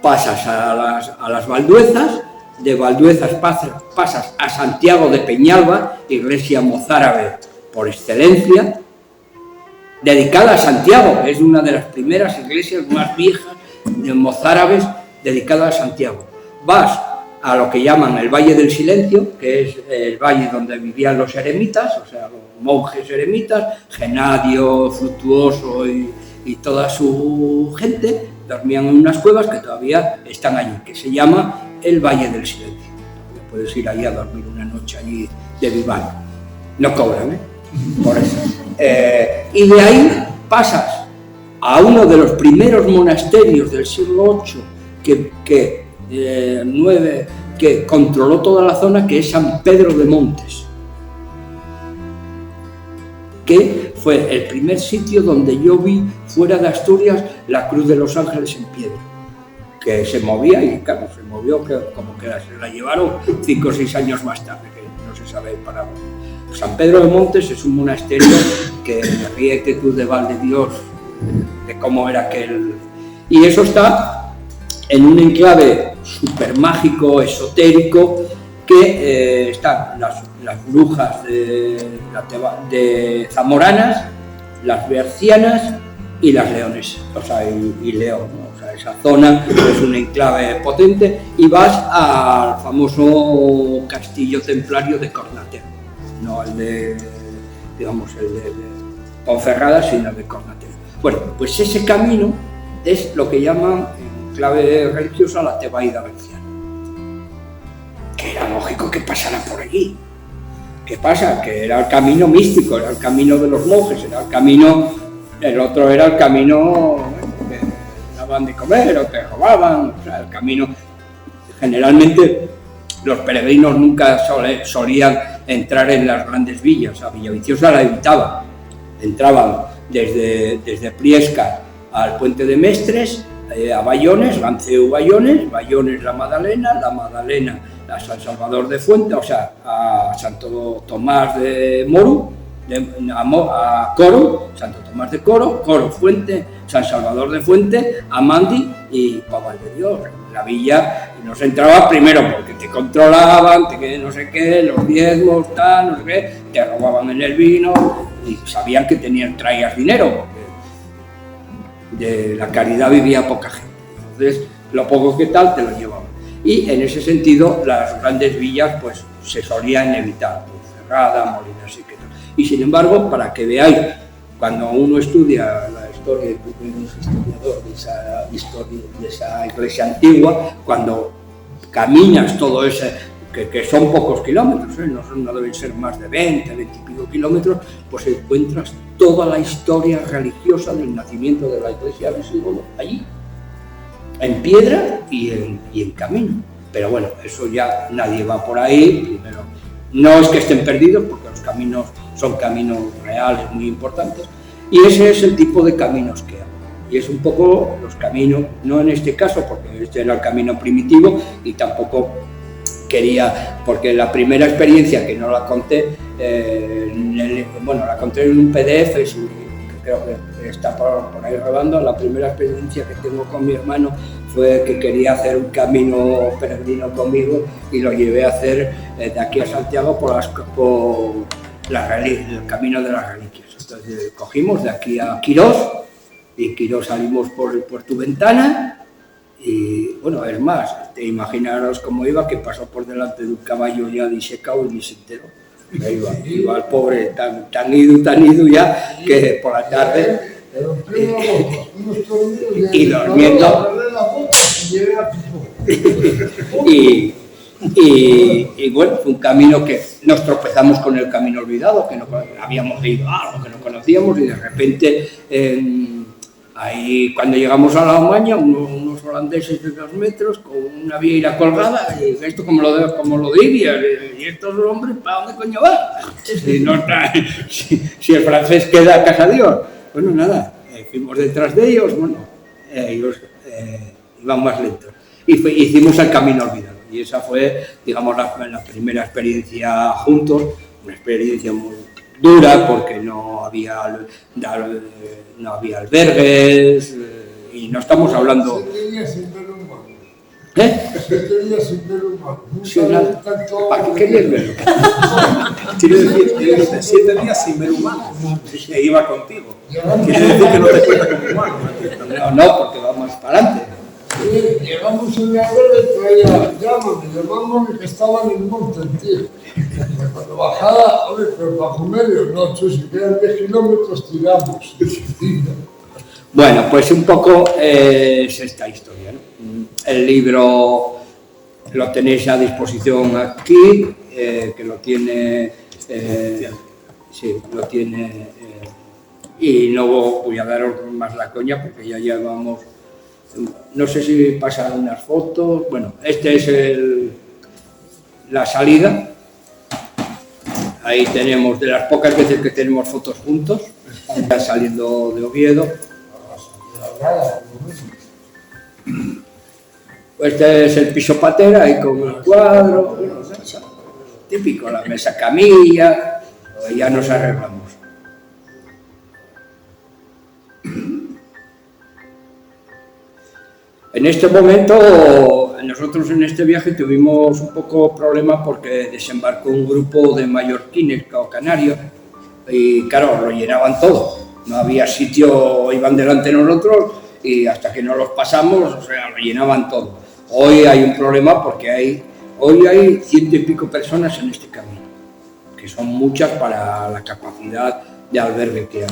pasas a las Valduezas, de Valduezas pasas a Santiago de Peñalba, iglesia mozárabe por excelencia, dedicada a Santiago, es una de las primeras iglesias más viejas mozárabes dedicada a Santiago. Vas a lo que llaman el Valle del Silencio, que es el valle donde vivían los eremitas, o sea, los monjes eremitas, Genadio, Frutuoso y toda su gente, dormían en unas cuevas que todavía están allí, que se llama el Valle del Silencio. Puedes ir ahí a dormir una noche allí de vivac. No cobran, ¿eh? Por eso. Y de ahí pasas a uno de los primeros monasterios del siglo VIII que controló toda la zona, que es San Pedro de Montes, que fue el primer sitio donde yo vi fuera de Asturias la Cruz de los Ángeles en piedra, que se movía y claro, se movió como que se la llevaron 5 o 6 años más tarde, que no se sabe para dónde. San Pedro de Montes es un monasterio que ríete tú de Valdedios, de cómo era aquel. Y eso está en un enclave súper mágico, esotérico, que están las brujas de zamoranas, las bercianas y las leones, o sea, y León, ¿no? O sea, esa zona es un enclave potente, y vas al famoso castillo templario de Cornatel, no el de, digamos, el de Ponferrada, sino el de Cornatel. Bueno, pues ese camino es lo que llaman en clave religiosa la Tebaida berciana, que era lógico que pasara por allí. ¿Qué pasa? Que era el camino místico, era el camino de los monjes, era el camino, el otro era el camino que daban de comer o te robaban, o sea, el camino. Generalmente los peregrinos nunca solían entrar en las grandes villas, a Villaviciosa la evitaban, entraban desde Priesca al Puente de Mestres, a Bayones, Lanceu Bayones, Bayones la Madalena a San Salvador de Fuente, o sea, a Santo Tomás de Moru, a Coro, Santo Tomás de Coro, Coro Fuente, San Salvador de Fuente, a Mandi y Pabal de Dios. La villa no se entraba primero porque te controlaban, no sé qué, los diezmos, tal, no sé qué, te robaban en el vino y sabían que traías dinero, porque de la caridad vivía poca gente. Entonces, lo poco que tal te lo llevaban. Y en ese sentido, las grandes villas pues se solían evitar, Ponferrada, Molinas y qué tal. Y sin embargo, para que veáis, cuando uno estudia la historia, y tú eres historiador de esa iglesia antigua, cuando caminas todo ese, que son pocos kilómetros, no deben ser más de 20 y pico kilómetros, pues encuentras toda la historia religiosa del nacimiento de la iglesia visigoda allí, en piedra y en camino. Pero bueno, eso ya nadie va por ahí. Primero, no es que estén perdidos, porque los caminos son caminos reales muy importantes, y ese es el tipo de caminos que hay. Y es un poco los caminos, no en este caso, porque este era el camino primitivo, y tampoco quería, porque la primera experiencia, que no la conté, la conté en un PDF, creo que está por ahí rodando. La primera experiencia que tengo con mi hermano fue que quería hacer un camino peregrino conmigo y lo llevé a hacer de aquí a Santiago por el camino de las reliquias. Entonces cogimos de aquí a Quirós, y en Quirós salimos por el Puerto Ventana, y bueno, es más, te imaginaros cómo iba, que pasó por delante de un caballo ya disecado y ni se enteró. Iba el pobre tan ido ya, que por la tarde y durmiendo y bueno, fue un camino que nos tropezamos con el camino olvidado, que no habíamos leído algo que no conocíamos, y de repente ahí cuando llegamos a la Omaña, unos holandeses de 2 metros con una vieira colgada, y esto como lo diría, y estos hombres, ¿para dónde coño van? Si el francés queda a casa Dios. Bueno, nada, fuimos detrás de ellos, bueno, ellos iban más lentos. Y hicimos el camino olvidado. Y esa fue, digamos, la primera experiencia juntos, una experiencia muy dura porque no había albergues y no estamos hablando... 7 días sin ver un mar. ¿Eh? 7 días sin ver un mar. Sí, ¿para qué querías verlo? Quiere decir que 7 días sin ver humanos, e iba contigo. Quiere decir que no te cuenta como humano. No, porque va más para adelante. Llegamos en la verde, traía llamas, me llamaban que estaba en el monte, tío. Cuando bajaba, oye, pero bajo medio, no, si quedan 10 kilómetros, tiramos. Bueno, pues un poco es esta historia, ¿no? El libro lo tenéis a disposición aquí, que lo tiene... sí, lo tiene... y no voy a daros más la coña porque ya llevamos... No sé si pasan unas fotos. Bueno, este es la salida. Ahí tenemos, de las pocas veces que tenemos fotos juntos, ya saliendo de Oviedo. Este es el piso patera, ahí con el cuadro, bueno, típico, la mesa camilla, y ya nos arreglamos. En este momento, nosotros en este viaje tuvimos un poco problema porque desembarcó un grupo de mallorquines o canarios y claro, lo llenaban todo, no había sitio, iban delante de nosotros y hasta que no los pasamos, o sea, lo llenaban todo. Hoy hay un problema porque hoy hay 100 y pico personas en este camino, que son muchas para la capacidad de albergue que hay.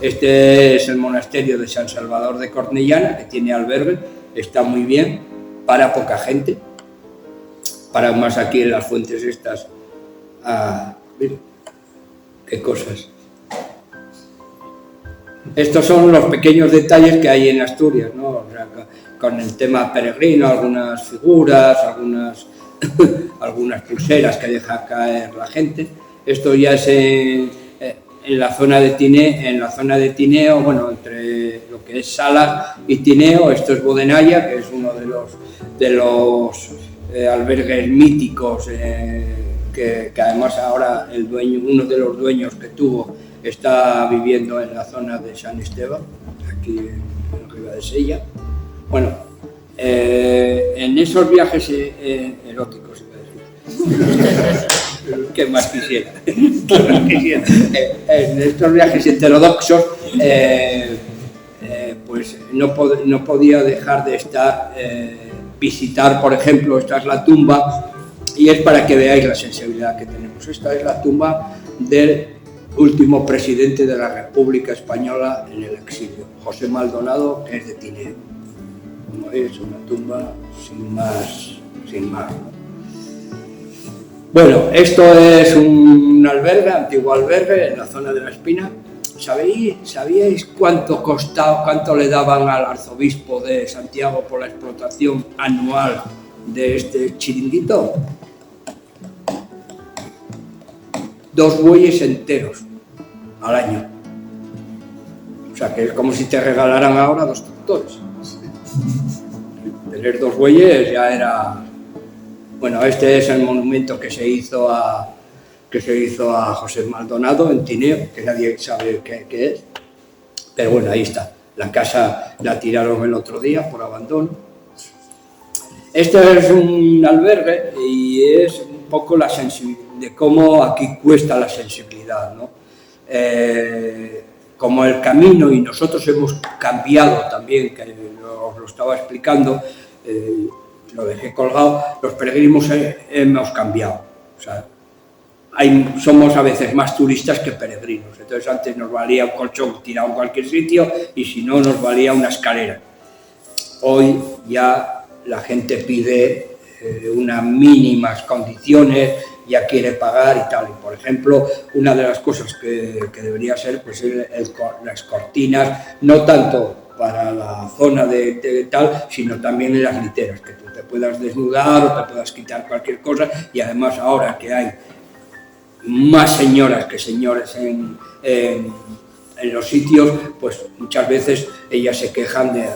Este es el monasterio de San Salvador de Cornellana, que tiene albergue. Está muy bien, para poca gente, para más aquí en las fuentes estas. Mira, qué cosas. Estos son los pequeños detalles que hay en Asturias, ¿no? O sea, con el tema peregrino, algunas figuras, algunas pulseras que deja caer la gente. Esto ya es en la zona de Tineo, bueno, entre lo que es Salas y Tineo. Esto es Bodenaya, que es uno de los albergues míticos que además ahora uno de los dueños que tuvo está viviendo en la zona de San Esteban, aquí en Ribadesella. Bueno, en esos viajes eróticos, ¿qué más quisiera? En estos viajes heterodoxos, pues no podía dejar de visitar, por ejemplo, esta es la tumba, y es para que veáis la sensibilidad que tenemos. Esta es la tumba del último presidente de la República Española en el exilio, José Maldonado, que es de Tineo. Como veis, una tumba sin más, ¿no? Bueno, esto es un albergue, antiguo albergue, en la zona de la Espina. ¿Sabíais cuánto le daban al arzobispo de Santiago por la explotación anual de este chiringuito? 2 bueyes enteros al año. O sea, que es como si te regalaran ahora 2 tractores. Tener 2 bueyes ya era... Bueno, este es el monumento que se hizo a José Maldonado en Tineo, que nadie sabe qué es. Pero bueno, ahí está. La casa la tiraron el otro día por abandono. Este es un albergue y es un poco la sensibilidad, de cómo aquí cuesta la sensibilidad, ¿no? Como el camino, y nosotros hemos cambiado también, que os lo estaba explicando, lo dejé colgado, los peregrinos hemos cambiado. O sea, somos a veces más turistas que peregrinos. Entonces antes nos valía un colchón tirado en cualquier sitio y si no nos valía una escalera. Hoy ya la gente pide unas mínimas condiciones, ya quiere pagar y tal. Y por ejemplo, una de las cosas que debería ser pues las cortinas, no tanto para la zona de tal, sino también en las literas, que tú te puedas desnudar o te puedas quitar cualquier cosa. Y además ahora que hay más señoras que señores en en los sitios, pues muchas veces ellas se quejan de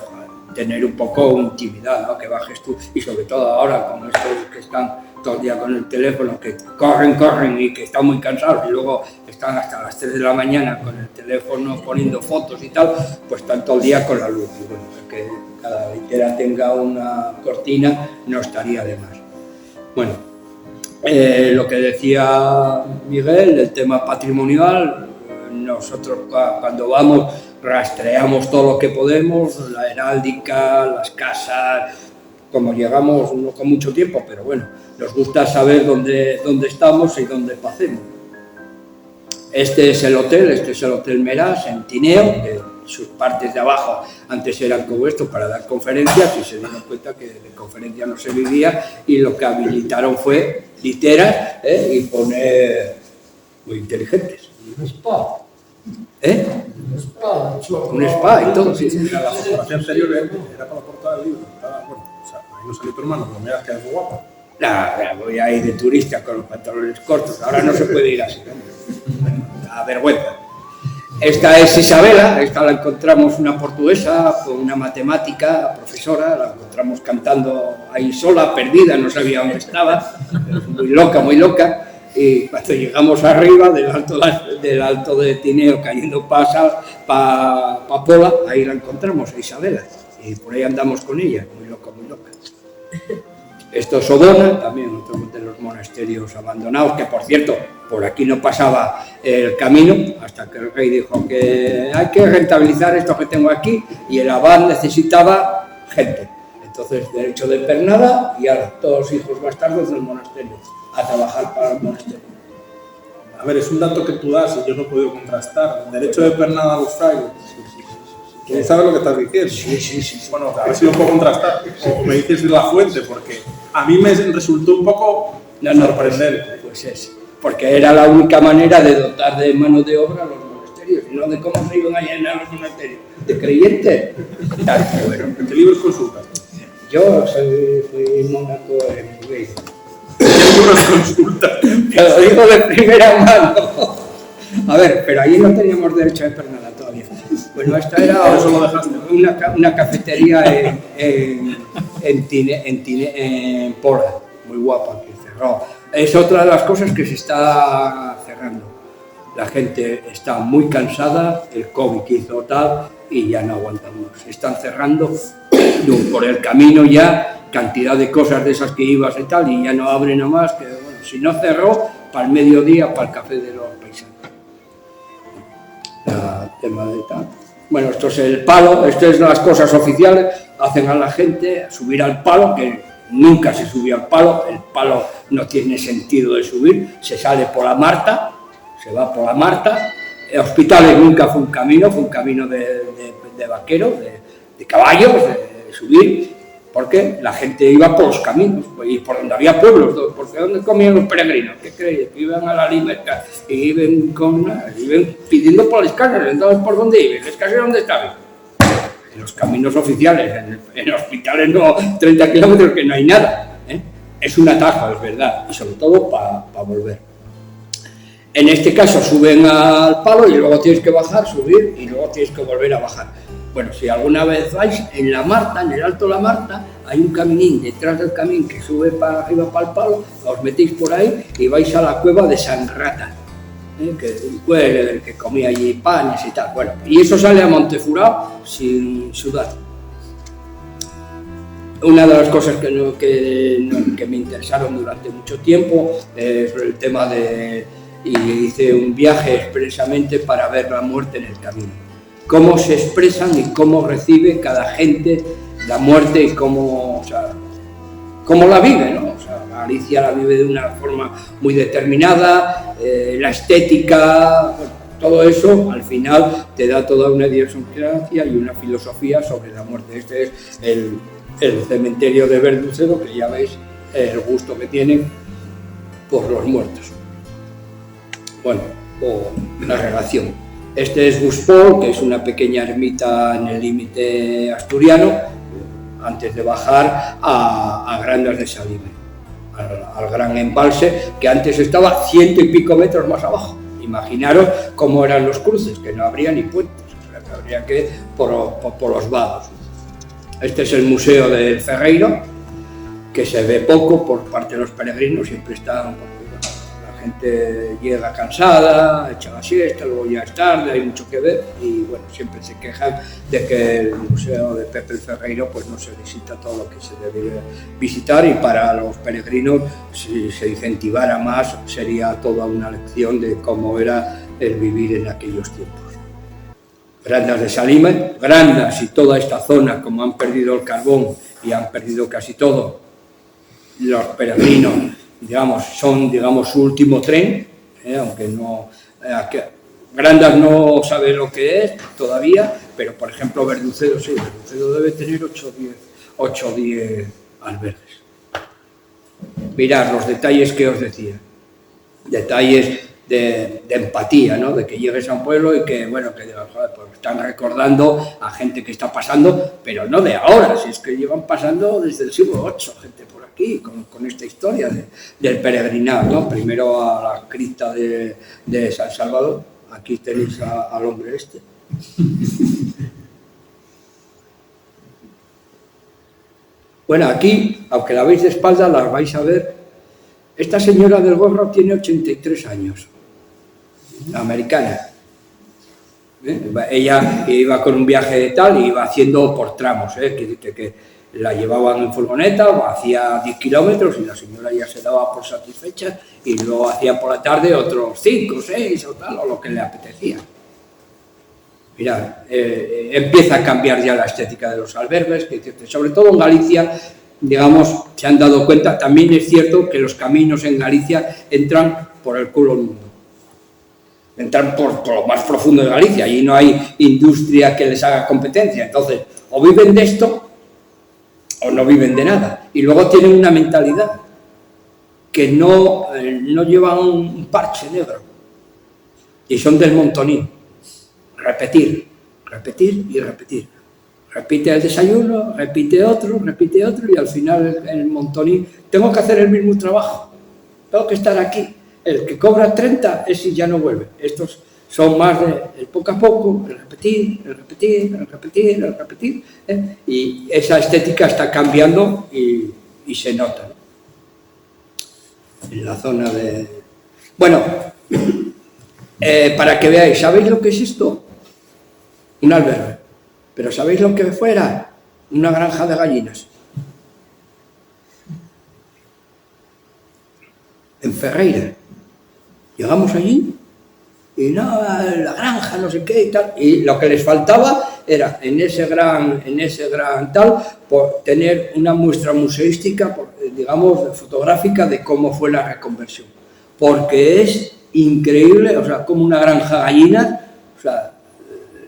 tener un poco intimidad, ¿no? Que bajes tú, y sobre todo ahora con estos que están todo el día con el teléfono, que corren y que están muy cansados y luego están hasta las 3 de la mañana con el teléfono poniendo fotos y tal, pues están todo el día con la luz. Y bueno, que cada litera tenga una cortina no estaría de más. Bueno, lo que decía Miguel, el tema patrimonial, nosotros cuando vamos rastreamos todo lo que podemos, la heráldica, las casas. Como llegamos no con mucho tiempo, pero bueno, nos gusta saber dónde estamos y dónde pasemos. Este es el Hotel Meraz en Tineo, que sus partes de abajo antes eran como esto para dar conferencias y se dieron cuenta que de conferencias no se vivía y lo que habilitaron fue literas y poner muy inteligentes. Un spa. Un spa y todo, sí. Mira, la fotografía anterior era para la portada del libro. Bueno, o sea, ahí no salió tu hermano, pero mira que es muy guapa. Voy a ir de turista con los pantalones cortos, ahora no se puede ir así, da vergüenza. Esta es Isabela, esta la encontramos una portuguesa, una matemática, profesora, la encontramos cantando ahí sola, perdida, no sabía dónde estaba, muy loca. Y cuando llegamos arriba del alto de Tineo, cayendo para Pola, ahí la encontramos, a Isabela, y por ahí andamos con ella, muy loca. Esto es Odona, también otro de los monasterios abandonados, que por cierto, por aquí no pasaba el camino, hasta que el rey dijo que hay que rentabilizar esto que tengo aquí, y el abad necesitaba gente. Entonces, derecho de pernada, y ahora todos los hijos bastardos del monasterio, a trabajar para el monasterio. A ver, es un dato que tú das y yo no he podido contrastar. Derecho de pernada a los frailes. ¿Quién sabe lo que estás diciendo? Sí. Bueno, a ver si lo puedo contrastar. O me dices la fuente, porque a mí me resultó un poco sorprendente. Pues es, porque era la única manera de dotar de mano de obra a los monasterios, y no de cómo se iban a llenar los monasterios. ¿De creyentes? Bueno, ¿Qué libros consultas? yo fui mónaco en Hungría. ¿Qué libros consultas? Te lo digo de primera mano. A ver, pero allí no teníamos derecho de pernada todavía. Bueno, esta era una cafetería en Pola, muy guapa, que cerró. Es otra de las cosas que se está cerrando. La gente está muy cansada, el COVID hizo tal y ya no aguantan más. Están cerrando por el camino ya, cantidad de cosas de esas que ibas y tal, y ya no abren a más, que bueno, si no cerró, para el mediodía, para el café de los paisanos. Tema de tal. Bueno, esto es el palo, esto es las cosas oficiales, hacen a la gente subir al palo, que nunca se subió al palo, el palo no tiene sentido de subir, se sale por la Marta, se va por la Marta, hospitales nunca fue un camino de vaqueros, de caballos, de subir, porque la gente iba por los caminos, y por donde había pueblos, porque donde comían los peregrinos, ¿qué creéis? Que iban a la Limeta y iban pidiendo por las casas, entonces ¿por dónde iban? ¿Las casas dónde estaban? En los caminos oficiales, en hospitales no, 30 kilómetros que no hay nada, ¿eh? Es un atajo, es verdad, y sobre todo para volver. En este caso suben al palo y luego tienes que bajar, subir y luego tienes que volver a bajar. Bueno, si alguna vez vais en la Marta, en el Alto de la Marta, hay un caminín detrás del camín que sube para arriba para el palo, os metéis por ahí y vais a la cueva de San Rata, que es un pueblo del que comía allí panes y tal. Bueno, y eso sale a Montefurao sin sudar. Una de las cosas que me interesaron durante mucho tiempo es el tema y hice un viaje expresamente para ver la muerte en el camino. Cómo se expresan y cómo recibe cada gente la muerte y cómo la vive, ¿no? O sea, Galicia la vive de una forma muy determinada, la estética, bueno, todo eso al final te da toda una idiosincrasia y una filosofía sobre la muerte. Este es el cementerio de Verducedo, que ya veis el gusto que tienen por los muertos. Bueno, o la relación. Este es Buspol, que es una pequeña ermita en el límite asturiano, antes de bajar a Grandas de Salime, al gran embalse, que antes estaba 100 y pico metros más abajo. Imaginaros cómo eran los cruces, que no habría ni puentes, o sea, que habría que por los vados. Este es el Museo del Ferreiro, que se ve poco por parte de los peregrinos, siempre están, porque bueno, la gente llega cansada, echa la siesta, luego ya es tarde, hay mucho que ver, y bueno, siempre se quejan de que el Museo de Pepe el Ferreiro pues no se visita todo lo que se debería visitar, y para los peregrinos, si se incentivara más, sería toda una lección de cómo era el vivir en aquellos tiempos. Grandas de Salime, Grandas y toda esta zona, como han perdido el carbón y han perdido casi todo, los peregrinos, digamos, son, digamos, su último tren, aunque no... Grandas no sabe lo que es todavía, pero por ejemplo Verducedo sí, Verducedo debe tener 8 o 10 albergues. Mirad los detalles que os decía, detalles de empatía, ¿no? De que llegues a un pueblo y que, bueno, que digas, joder, pues están recordando a gente que está pasando, pero no de ahora, si es que llevan pasando desde el siglo VIII, gente por aquí, con esta historia del peregrinado, ¿no? Primero a la cripta de San Salvador, aquí tenéis al hombre este. Bueno, aquí, aunque la veis de espalda, la vais a ver. Esta señora del gorro tiene 83 años, la americana. Ella iba con un viaje de tal y iba haciendo por tramos, que la llevaban en furgoneta, hacía 10 kilómetros y la señora ya se daba por satisfecha y luego hacía por la tarde otros 5, 6 o tal, o lo que le apetecía. Mirad, empieza a cambiar ya la estética de los albergues, sobre todo en Galicia, digamos, se han dado cuenta. También es cierto que los caminos en Galicia entran por el culo del mundo. Entran por lo más profundo de Galicia, allí no hay industria que les haga competencia, entonces o viven de esto o no viven de nada, y luego tienen una mentalidad que no llevan un parche negro, y son del montoní, repetir, repetir y repetir. Repite el desayuno, repite otro, y al final el montoní, tengo que hacer el mismo trabajo, tengo que estar aquí. El que cobra 30 es si ya no vuelve. Estos son más de el poco a poco, el repetir, el repetir, el repetir, el repetir, y esa estética está cambiando y se nota, ¿no? En la zona de... Bueno, para que veáis, ¿sabéis lo que es esto? Un albergue. Pero ¿sabéis lo que fuera? Una granja de gallinas. En Ferreira. Llegamos allí y no, la granja, no sé qué y tal. Y lo que les faltaba era, en ese gran tal, por tener una muestra museística, digamos, fotográfica de cómo fue la reconversión. Porque es increíble, o sea, como una granja gallina, o sea,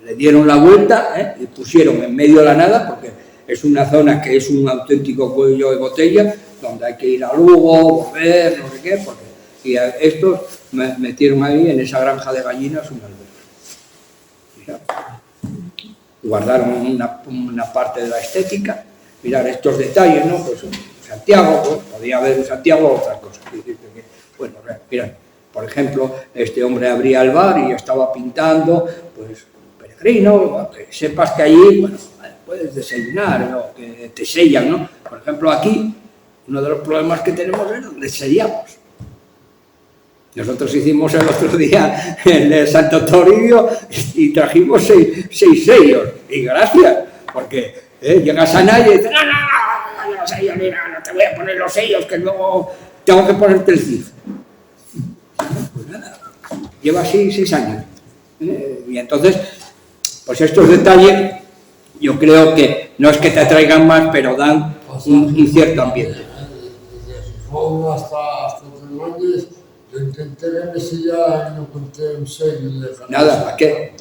le dieron la vuelta y pusieron en medio de la nada, porque es una zona que es un auténtico cuello de botella, donde hay que ir a Lugo, volver, no sé qué, porque y estos metieron ahí en esa granja de gallinas un albergue. Guardaron una parte de la estética, mirar estos detalles, ¿no? Pues Santiago, pues, podía haber en Santiago otras cosas. Bueno, mirad, por ejemplo, este hombre abría el bar y estaba pintando, pues, peregrino, que sepas que allí, bueno, puedes desayunar, ¿no? Que te sellan, ¿no? Por ejemplo, aquí, uno de los problemas que tenemos es donde sellamos. Nosotros hicimos el otro día en Santo Toribio y trajimos seis sellos, y gracias, porque llegas a nadie y dices, no, los sellos, mira, no te voy a poner los sellos, que luego tengo que ponerte el CIF. Pues nada, lleva así 6 años. Y entonces, pues estos detalles, yo creo que no es que te atraigan más, pero dan un cierto ambiente. Desde Gijón hasta Tremoñes, yo intenté que si ya no conté un sello de Galicia. Nada, ¿para qué?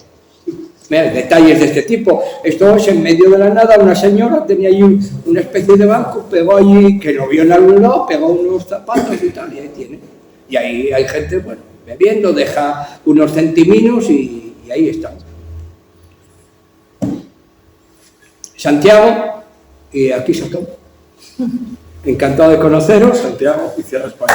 Mira, detalles de este tipo. Esto es en medio de la nada, una señora tenía allí una especie de banco, pegó allí, que lo vio en algún lado, pegó unos zapatos y tal, y ahí tiene. Y ahí hay gente, bueno, bebiendo, deja unos centiminos y ahí están. Santiago, y aquí se acabó. Encantado de conoceros, Santiago y Cierra España.